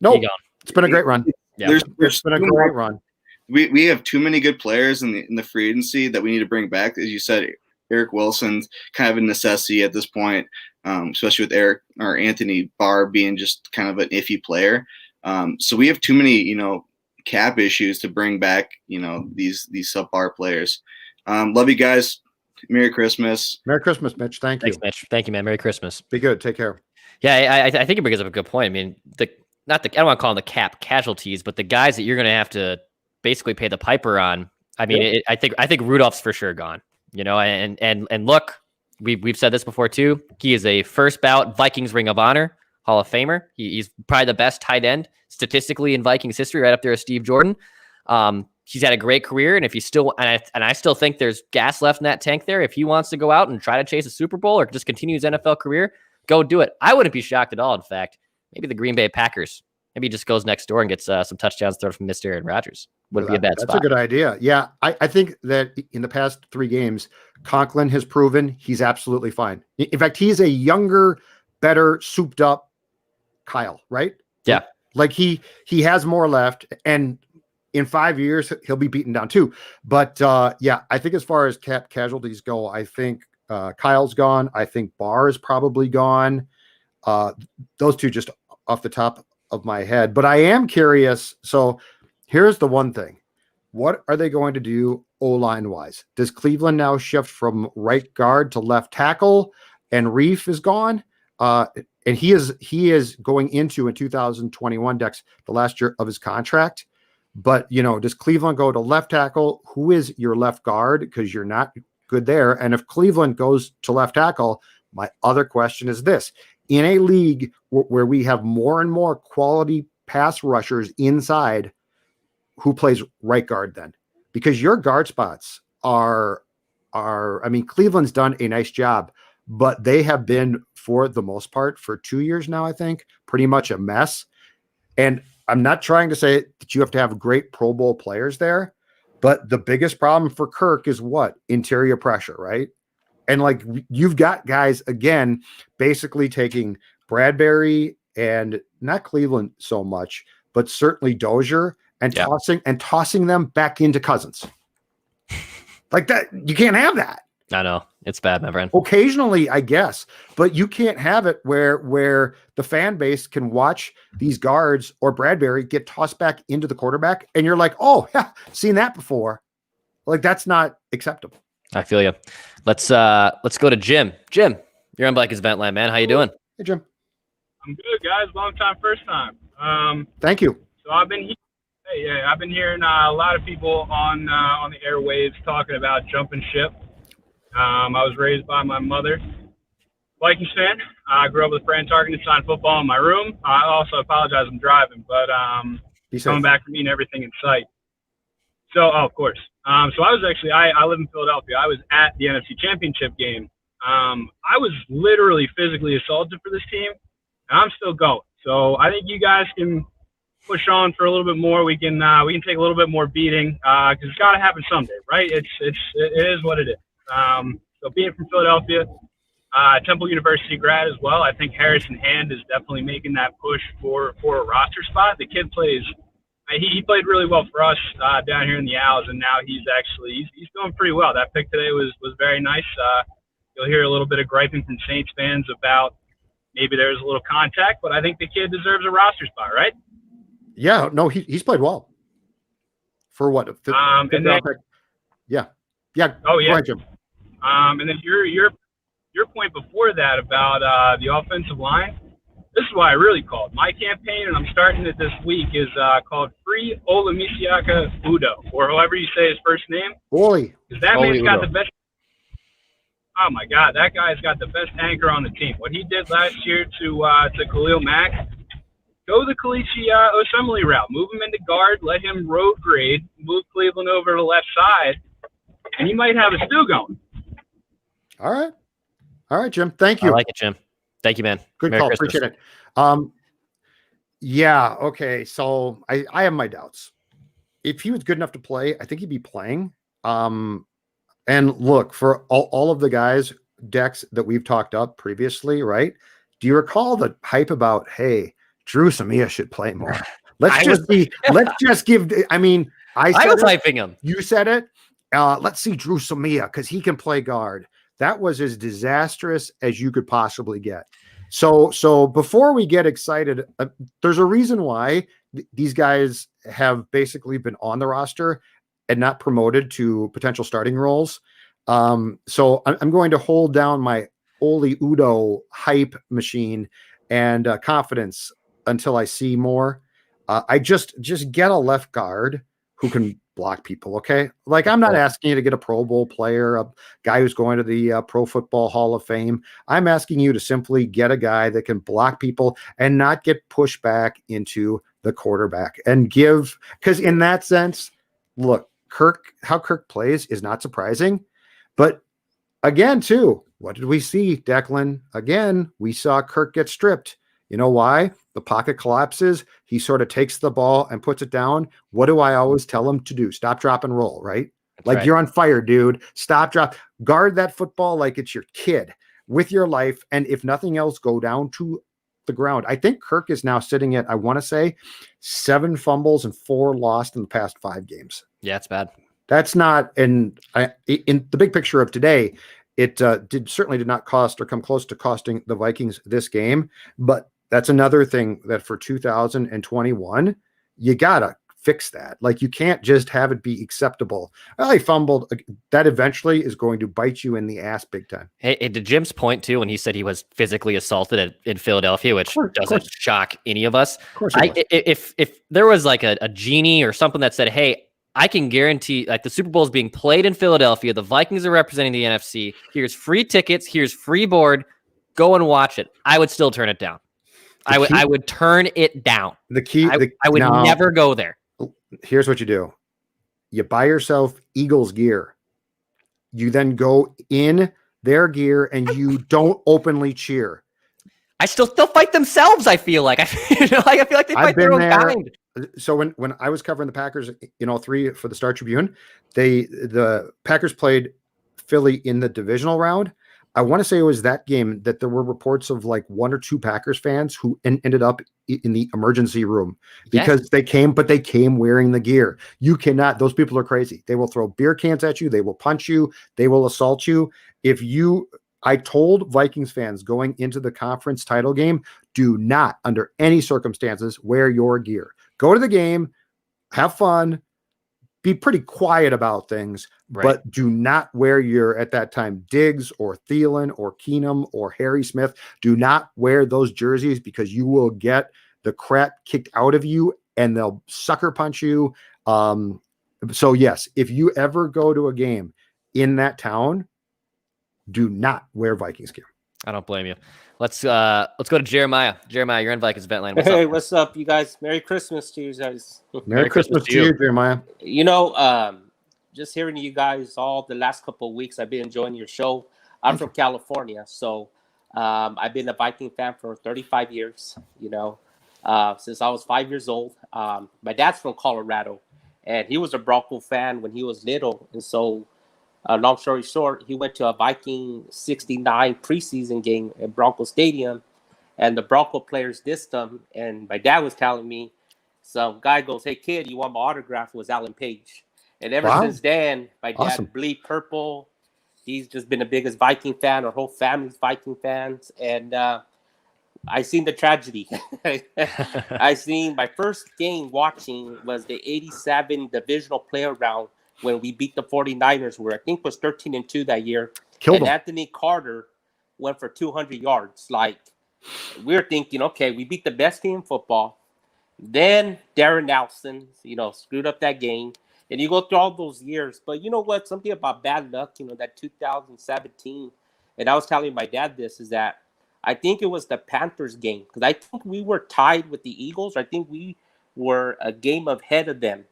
Nope. It's been a great run. There's been a great run. We have too many good players in the free agency that we need to bring back. As you said, Eric Wilson's kind of a necessity at this point, especially with Anthony Barr being just kind of an iffy player. So we have too many, cap issues to bring back, these subpar players. Love you guys. Merry Christmas. Merry Christmas, Mitch. Thank you. Thanks, Mitch. Thank you, man. Merry Christmas. Be good. Take care. Yeah, I think it brings up a good point. I mean, I don't want to call them the cap casualties, but the guys that you're going to have to basically pay the piper on. I mean, I think Rudolph's for sure gone. And look, we've said this before too. He is a first ballot Vikings Ring of Honor Hall of Famer. He's probably the best tight end statistically in Vikings history, right up there with Steve Jordan. He's had a great career, and if he still and I still think there's gas left in that tank there. If he wants to go out and try to chase a Super Bowl or just continue his NFL career, go do it. I wouldn't be shocked at all. In fact, maybe the Green Bay Packers. Maybe he just goes next door and gets some touchdowns thrown from Mr. Aaron Rodgers. Wouldn't be a bad spot. That's a good idea. Yeah, I think that in the past 3 games, Conklin has proven he's absolutely fine. In fact, he's a younger, better, souped up Kyle, right? Yeah. Like he has more left, and in 5 years, he'll be beaten down too. But yeah, I think as far as cap casualties go, I think Kyle's gone. I think Barr is probably gone. Those two just off the top of my head. But I am curious. So here's the one thing. What are they going to do O-line wise? Does Cleveland now shift from right guard to left tackle, and Reef is gone? And he is going into in 2021, Dex, the last year of his contract. But, does Cleveland go to left tackle? Who is your left guard? Because you're not good there. And if Cleveland goes to left tackle, my other question is this. In a league where we have more and more quality pass rushers inside, who plays right guard then? Because your guard spots are Cleveland's done a nice job, but they have been, for the most part, for 2 years now, I think, pretty much a mess. And I'm not trying to say that you have to have great Pro Bowl players there, but the biggest problem for Kirk is what? Interior pressure, right? And like, you've got guys, again, basically taking Bradbury and not Cleveland so much, but certainly Dozier and tossing them back into Cousins. Like that, you can't have that. I know. It's bad, my friend. Occasionally, I guess, but you can't have it where the fan base can watch these guards or Bradbury get tossed back into the quarterback, and you're like, oh, yeah, seen that before. Like, that's not acceptable. I feel you. Let's go to Jim. Jim, you're on Vikings Ventline, man. How you doing? Hey, Jim. I'm good, guys. Long time, first time. Thank you. So I've been hearing a lot of people on the airwaves talking about jumping ship. I was raised by my mother, Vikings fan. I grew up with Fran Tarkenton sign football in my room. I also apologize, I'm driving, but coming back from eating everything in sight. So, of course. So I was actually, I live in Philadelphia. I was at the NFC Championship game. I was literally physically assaulted for this team, and I'm still going. So I think you guys can push on for a little bit more. We can take a little bit more beating because it's got to happen someday, right? It is what it is. So being from Philadelphia, Temple University grad as well, I think Harrison Hand is definitely making that push for a roster spot. The kid plays. He played really well for us down here in the Owls, and now he's doing pretty well. That pick today was very nice. You'll hear a little bit of griping from Saints fans about maybe there's a little contact, but I think the kid deserves a roster spot, right? Yeah, no, he's played well. For what? And then, yeah. Oh yeah. Go ahead, Jim. And then your point before that about the offensive line. This is why I really called. My campaign, and I'm starting it this week, is called Free Olamisiaka Udo, or however you say his first name. Oli. Because that man's got the best. Oh my God, that guy's got the best anchor on the team. What he did last year to Khalil Mack, go the Kalichi Osemele route. Move him into guard, let him road grade, move Cleveland over to the left side, and he might have a stew going. All right, Jim. Thank you. I like it, Jim. Thank you, man. Good Merry call. Christmas. Appreciate it. Yeah. Okay. So I have my doubts. If he was good enough to play, I think he'd be playing. And look, for all of the guys, Dex, that we've talked up previously, right? Do you recall the hype about, hey, Drew Samia should play more? Let's just give. I mean, I was hyping him. You said it. Let's see Drew Samia because he can play guard. That was as disastrous as you could possibly get. So before we get excited, there's a reason why these guys have basically been on the roster and not promoted to potential starting roles. So I'm going to hold down my Oli Udo hype machine and confidence until I see more. I just get a left guard who can block people. Okay. Like, I'm not asking you to get a Pro Bowl player, a guy who's going to the Pro Football Hall of Fame. I'm asking you to simply get a guy that can block people and not get pushed back into the quarterback and because in that sense, look, how Kirk plays is not surprising, but again, too, what did we see, Declan? Again, we saw Kirk get stripped. You know why? The pocket collapses. He sort of takes the ball and puts it down. What do I always tell him to do? Stop, drop, and roll, right? Right. You're on fire, dude. Stop, drop. Guard that football like it's your kid with your life. And if nothing else, go down to the ground. I think Kirk is now sitting at, I want to say, 7 fumbles and 4 lost in the past 5 games. Yeah, it's bad. That's not, in the big picture of today, it certainly did not cost or come close to costing the Vikings this game, but that's another thing that for 2021, you gotta fix that. Like, you can't just have it be acceptable. Well, he fumbled. That eventually is going to bite you in the ass big time. Hey, to Jim's point too, when he said he was physically assaulted in Philadelphia, which doesn't shock any of us. Of course, if there was like a genie or something that said, "Hey, I can guarantee, like, the Super Bowl is being played in Philadelphia. The Vikings are representing the NFC. Here's free tickets. Here's free board. Go and watch it." I would still turn it down. I would turn it down. I would never go there. Here's what you do. You buy yourself Eagles gear. You then go in their gear and you don't openly cheer. I still fight themselves. I feel like I feel like they fight their own kind. So when I was covering the Packers, 3 for the Star Tribune, the Packers played Philly in the divisional round. I want to say it was that game that there were reports of like 1 or 2 Packers fans who ended up in the emergency room because they came wearing the gear. You cannot, those people are crazy. They will throw beer cans at you. They will punch you. They will assault you. I told Vikings fans going into the conference title game, do not under any circumstances wear your gear. Go to the game, have fun, be pretty quiet about things, but do not wear your, at that time, Diggs or Thielen or Keenum or Harry Smith. Do not wear those jerseys because you will get the crap kicked out of you and they'll sucker punch you. So yes, if you ever go to a game in that town, do not wear Vikings gear. I don't blame you. Let's go to Jeremiah. Jeremiah, you're in Vikings Vent Line. Hey, what's up, you guys? Merry Christmas to you guys. Merry Christmas to you, Jeremiah. You know, just hearing you guys all the last couple of weeks, I've been enjoying your show. I'm from California, so I've been a Viking fan for 35 years, you know, since I was 5 years old. My dad's from Colorado, and he was a Bronco fan when he was little, and so long story short, he went to a Viking 69 preseason game at Bronco Stadium, and the Bronco players dissed him. And my dad was telling me, some guy goes, "Hey kid, you want my autograph?" It was Alan Page. And ever since then, my dad bleed purple. He's just been the biggest Viking fan. Our whole family's Viking fans. And I seen the tragedy. I seen my first game watching was the 87 divisional player round when we beat the 49ers, where I think was 13-2 that year. And Anthony Carter went for 200 yards. Like, we're thinking, okay, we beat the best team in football. Then Darren Nelson, you know, screwed up that game. And you go through all those years. But you know what? Something about bad luck, you know, that 2017. And I was telling my dad this, is that I think it was the Panthers game. Because I think we were tied with the Eagles. I think we were a game ahead of them.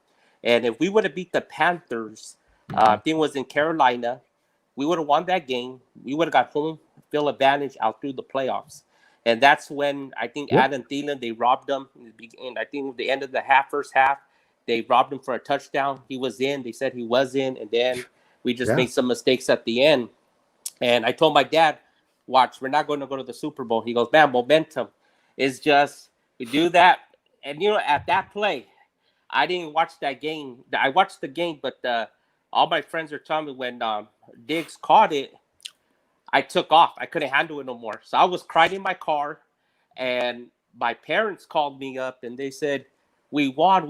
And if we would have beat the Panthers, I think it was in Carolina, we would have won that game. We would have got home field advantage out through the playoffs. And that's when I think Adam Thielen, they robbed him. And I think at the end of the first half, they robbed him for a touchdown. He was in. They said he was in. And then we just made some mistakes at the end. And I told my dad, watch, we're not going to go to the Super Bowl. He goes, man, momentum is just, we do that. And, you know, at that play, I didn't watch that game. I watched the game, but all my friends are telling me when Diggs caught it, I took off. I couldn't handle it no more. So I was crying in my car, and my parents called me up, and they said, we won.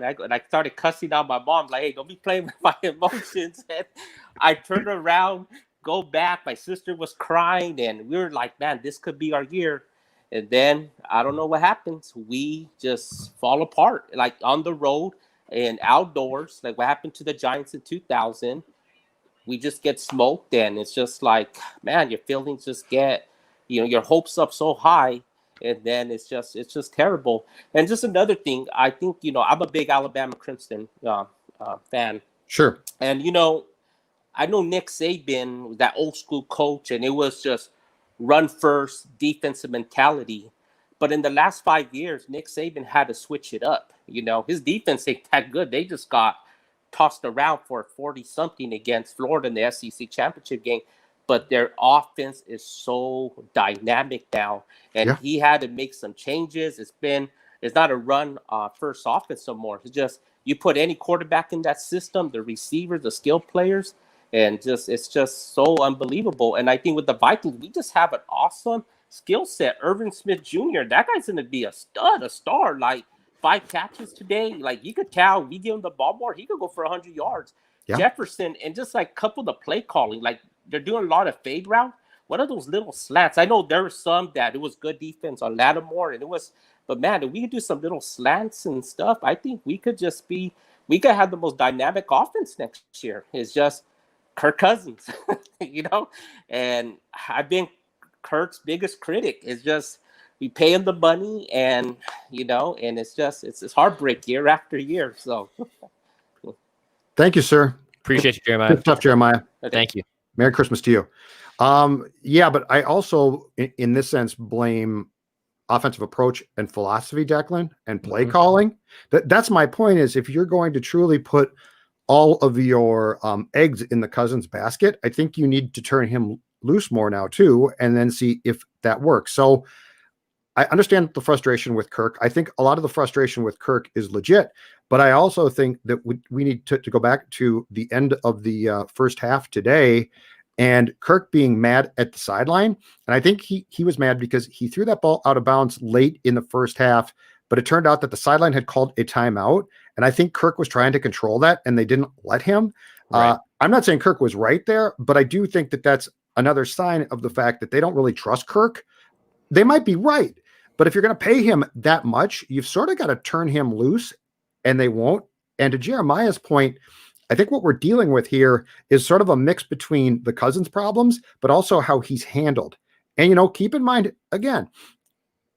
And I started cussing out my mom, like, hey, don't be playing with my emotions. And I turned around, go back. My sister was crying, and we were like, man, this could be our year. And then I don't know what happens. We just fall apart, like on the road and outdoors, like what happened to the Giants in 2000. We just get smoked, and it's just like, man, your feelings just get, you know, your hopes up so high, and then it's just terrible. And just another thing, I think, you know, I'm a big Alabama Crimson fan. Sure. And, you know, I know Nick Saban was that old school coach, and it was just run first, defensive mentality. But in the last 5 years, Nick Saban had to switch it up. You know, his defense ain't that good. They just got tossed around for 40-something against Florida in the SEC championship game. But their offense is so dynamic now. And he had to make some changes. It's not a run first offense no more. It's just, you put any quarterback in that system, the receivers, the skill players, and it's just so unbelievable. And I think with the Vikings, we just have an awesome skill set. Irvin Smith Jr., that guy's going to be a stud, a star. Like 5 catches today. Like you could tell, we give him the ball more, he could go for 100 yards. Jefferson, and just like couple the play calling, like they're doing a lot of fade route. What are those little slants? I know there were some that it was good defense on Lattimore, and it was, but man, if we could do some little slants and stuff, I think we could have the most dynamic offense next year. It's just Kirk Cousins, you know, and I've been Kirk's biggest critic. It's just, we pay him the money, and, you know, and it's heartbreak year after year. So thank you, sir. Appreciate you, Jeremiah. Good stuff, Jeremiah. Thank you. Merry Christmas to you. Yeah, but I also, in this sense, blame offensive approach and philosophy, Declan, and play calling. That's my point, is if you're going to truly put all of your eggs in the Cousins basket, I think you need to turn him loose more now too, and then see if that works. So I understand the frustration with Kirk. I think a lot of the frustration with Kirk is legit, but I also think that we need to go back to the end of the first half today and Kirk being mad at the sideline. And I think he was mad because he threw that ball out of bounds late in the first half, but it turned out that the sideline had called a timeout. And I think Kirk was trying to control that and they didn't let him. Right. I'm not saying Kirk was right there, but I do think that that's another sign of the fact that they don't really trust Kirk. They might be right, but if you're going to pay him that much, you've sort of got to turn him loose, and they won't. And to Jeremiah's point, I think what we're dealing with here is sort of a mix between the Cousins problems, but also how he's handled. And, keep in mind, again,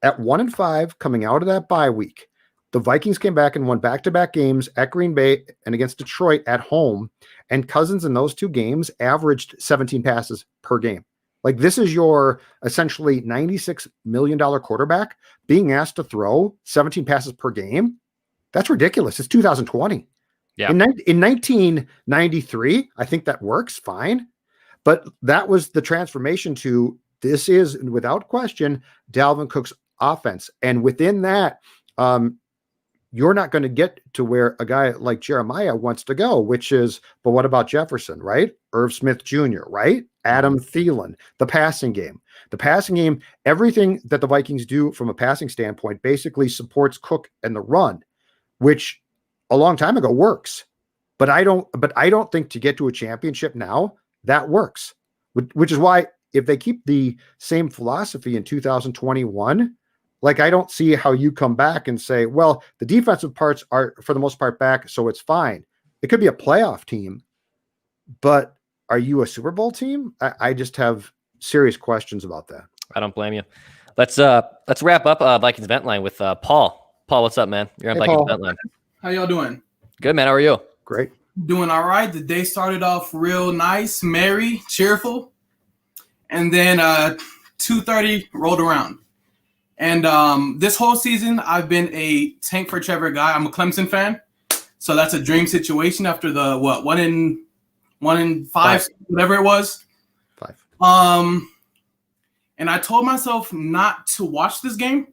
at 1-5 coming out of that bye week, the Vikings came back and won back-to-back games at Green Bay and against Detroit at home. And Cousins in those two games averaged 17 passes per game. Like, this is your essentially $96 million quarterback being asked to throw 17 passes per game. That's ridiculous. It's 2020. Yeah. In 1993, I think that works fine. But that was the transformation to this is, without question, Dalvin Cook's offense. And within that, you're not going to get to where a guy like Jeremiah wants to go, which is, but what about Jefferson, right? Irv Smith Jr., right? Adam Thielen, the passing game. The passing game, everything that the Vikings do from a passing standpoint basically supports Cook and the run, which a long time ago works. But I don't think to get to a championship now, that works. Which is why if they keep the same philosophy in 2021, like, I don't see how you come back and say, well, the defensive parts are for the most part back, so it's fine. It could be a playoff team, but are you a Super Bowl team? I just have serious questions about that. I don't blame you. Let's wrap up Vikings Vent Line with Paul. Paul, what's up, man? You're on Vikings Vent Line. How y'all doing? Good, man. How are you? Great. Doing all right. The day started off real nice, merry, cheerful, and then 2:30 rolled around. And this whole season, I've been a tank for Trevor guy. I'm a Clemson fan, so that's a dream situation after the 1-5, whatever it was. 5. And I told myself not to watch this game.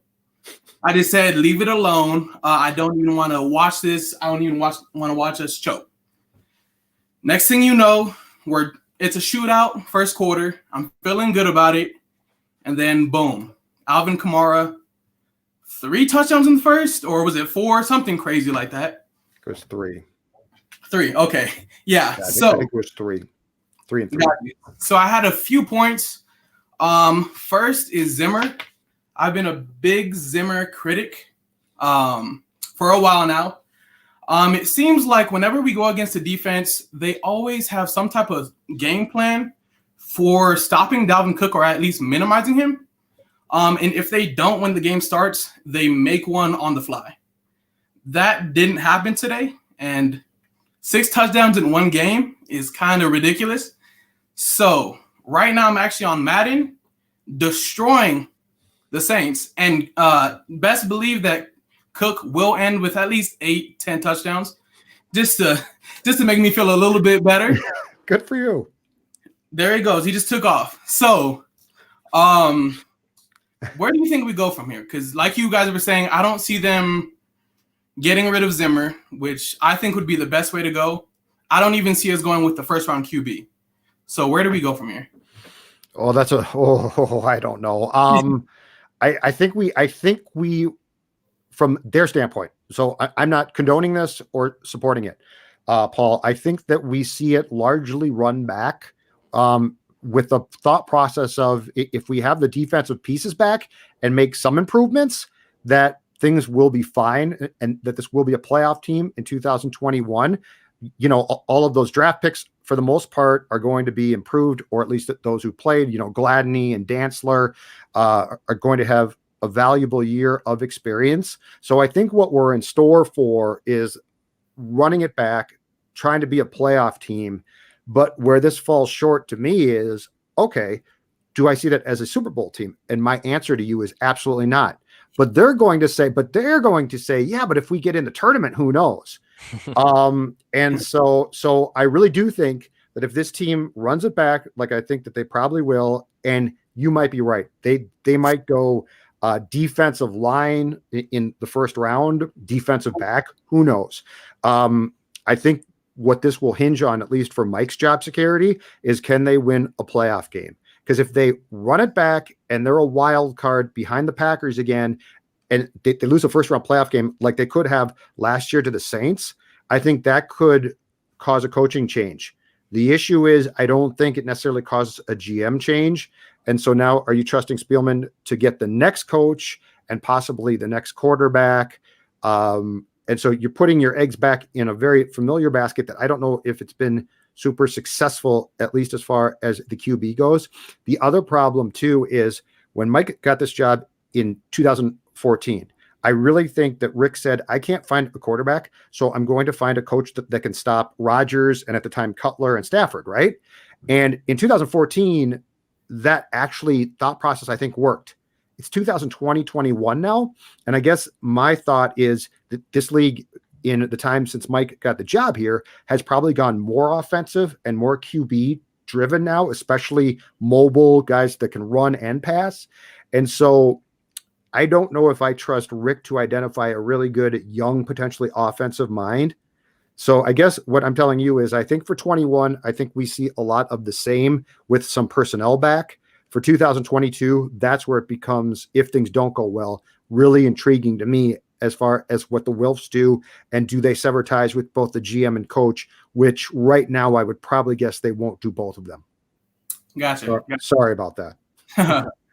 I just said leave it alone. I don't even want to watch this. I don't even want to watch us choke. Next thing you know, it's a shootout, first quarter. I'm feeling good about it, and then boom. Alvin Kamara, 3 touchdowns in the first, or was it 4? Something crazy like that. It was 3. 3, okay. Yeah. I think it was 3. 3 and 3. So I had a few points. First is Zimmer. I've been a big Zimmer critic for a while now. It seems like whenever we go against the defense, they always have some type of game plan for stopping Dalvin Cook or at least minimizing him. And if they don't, when the game starts, they make one on the fly. That didn't happen today. And 6 touchdowns in one game is kind of ridiculous. So right now I'm actually on Madden destroying the Saints. And best believe that Cook will end with at least 8-10 touchdowns just to make me feel a little bit better. Good for you. There he goes. He just took off. So where do you think we go from here? Because like you guys were saying, I don't see them getting rid of Zimmer, which I think would be the best way to go. I don't even see us going with the first round QB. So where do we go from here? Oh, I don't know. I think we, from their standpoint, so I'm not condoning this or supporting it, Paul. I think that we see it largely run back with the thought process of if we have the defensive pieces back and make some improvements, that things will be fine and that this will be a playoff team in 2021. All of those draft picks for the most part are going to be improved, or at least those who played, Gladney and Dantzler are going to have a valuable year of experience. So I think what we're in store for is running it back, trying to be a playoff team. But where this falls short to me is, okay, do I see that as a Super Bowl team? And my answer to you is absolutely not. But they're going to say, yeah, but if we get in the tournament, who knows? And so I really do think that if this team runs it back, like I think that they probably will, and you might be right, they might go defensive line in the first round, defensive back, who knows? I think what this will hinge on, at least for Mike's job security, is can they win a playoff game? Because if they run it back and they're a wild card behind the Packers again, and they lose a first round playoff game like they could have last year to the Saints, I think that could cause a coaching change. The issue is I don't think it necessarily causes a GM change. And so now are you trusting Spielman to get the next coach and possibly the next quarterback? And so you're putting your eggs back in a very familiar basket that I don't know if it's been super successful, at least as far as the QB goes. The other problem too is when Mike got this job in 2014, I really think that Rick said, I can't find a quarterback, so I'm going to find a coach that can stop Rodgers and at the time Cutler and Stafford, right? And in 2014, that actually thought process, I think, worked. It's 2020, 21 now. And I guess my thought is that this league in the time since Mike got the job here has probably gone more offensive and more QB driven now, especially mobile guys that can run and pass. And so I don't know if I trust Rick to identify a really good, young, potentially offensive mind. So I guess what I'm telling you is I think for 21, I think we see a lot of the same with some personnel back. For 2022, that's where it becomes, if things don't go well, really intriguing to me as far as what the Wilfs do, and do they sever ties with both the GM and coach, which right now I would probably guess they won't do both of them. Gotcha. Sorry about that.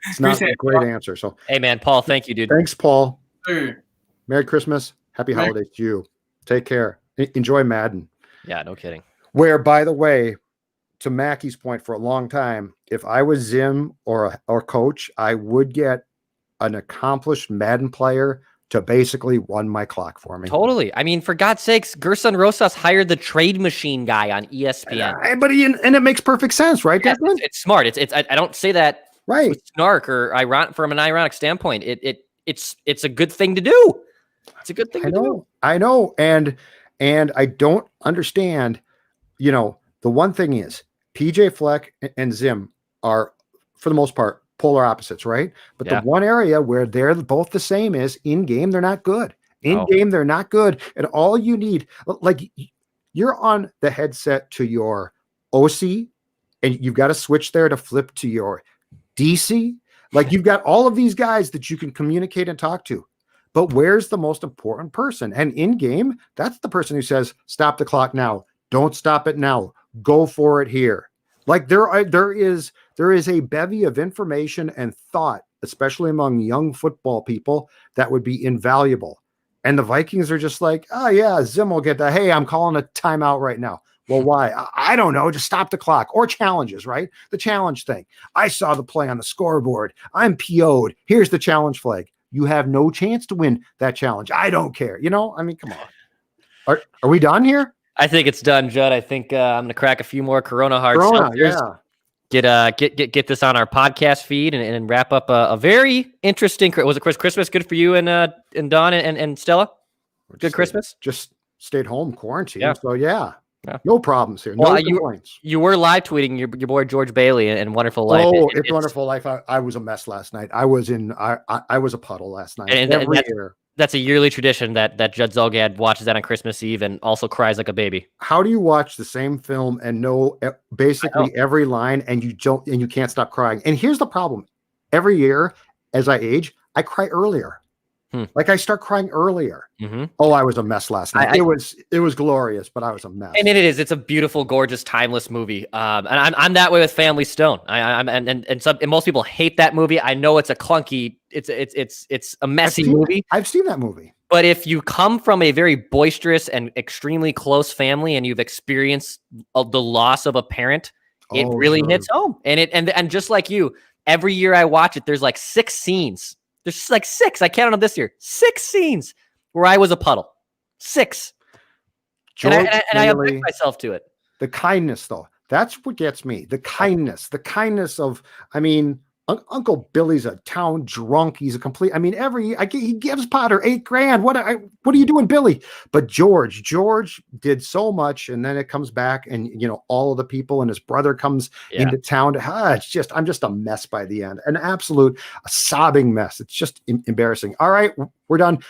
It's not a great answer. So, hey man, Paul, thank you, dude. Thanks, Paul. Sure. Merry Christmas. Happy holidays to you. Take care. Enjoy Madden. Yeah, no kidding. Where, by the way, to Mackey's point, for a long time, if I was Zim or coach, I would get an accomplished Madden player to basically run my clock for me. Totally. I mean, for God's sakes, Gerson Rosas hired the trade machine guy on ESPN. And it makes perfect sense, right? Yeah, it's smart. I don't say that right with snark or from an ironic standpoint. It's a good thing to do. It's a good thing to do. I know. And I don't understand, the one thing is PJ Fleck and Zim are, for the most part, polar opposites, right? But the one area where they're both the same is in game, they're not good. In game, they're not good. And all you need, like, you're on the headset to your OC and you've got to switch there to flip to your DC. Like, you've got all of these guys that you can communicate and talk to. But where's the most important person? And in game, that's the person who says, stop the clock now. Don't stop it now. Go for it here. Like, there is a bevy of information and thought, especially among young football people, that would be invaluable. And the Vikings are just like, oh yeah, Zim will get that. Hey, I'm calling a timeout right now. Well, why? I don't know. Just stop the clock. Or challenges, right? The challenge thing. I saw the play on the scoreboard. I'm PO'd. Here's the challenge flag. You have no chance to win that challenge. I don't care. I mean, come on. Are we done here? I think it's done, Judd. I think I'm going to crack a few more Corona hard seltzers. Get this on our podcast feed and wrap up a very interesting. Was it Christmas good for you and Don and Stella? Good Christmas. Just stayed home, quarantine. Yeah. So no problems here. No complaints. You were live tweeting your boy George Bailey and Wonderful Life. Oh, it's Wonderful Life. I was a mess last night. I was a puddle last night. And that's a yearly tradition that Judd Zolgad watches that on Christmas Eve and also cries like a baby. How do you watch the same film and know basically every line and you can't stop crying? And here's the problem. Every year as I age, I cry earlier. Like, I start crying earlier. Mm-hmm. Oh, I was a mess last night. It was glorious, but I was a mess. And it is. It's a beautiful, gorgeous, timeless movie. And I'm that way with Family Stone. And most people hate that movie. I know it's a clunky. It's a messy movie. I've seen that movie. But if you come from a very boisterous and extremely close family, and you've experienced the loss of a parent, it really hits home. And just like you, every year I watch it, there's like 6 scenes. There's just like 6. I counted them this year. 6 scenes where I was a puddle. 6. And I object myself to it. The kindness, though, that's what gets me. The kindness of, I mean, Uncle Billy's a town drunk. He's a complete. I mean, he gives Potter $8,000. What are you doing, Billy? But George did so much, and then it comes back, and all of the people, and his brother comes into town. I'm just a mess by the end, an absolute sobbing mess. It's just embarrassing. All right, we're done.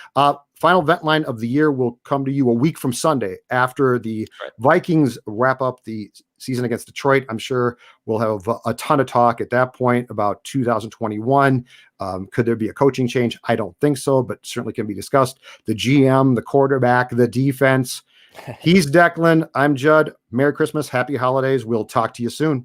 Final vent line of the year will come to you a week from Sunday after the Vikings wrap up the season against Detroit. I'm sure we'll have a ton of talk at that point about 2021. Could there be a coaching change? I don't think so, but certainly can be discussed. The GM, the quarterback, the defense. He's Declan. I'm Judd. Merry Christmas. Happy holidays. We'll talk to you soon.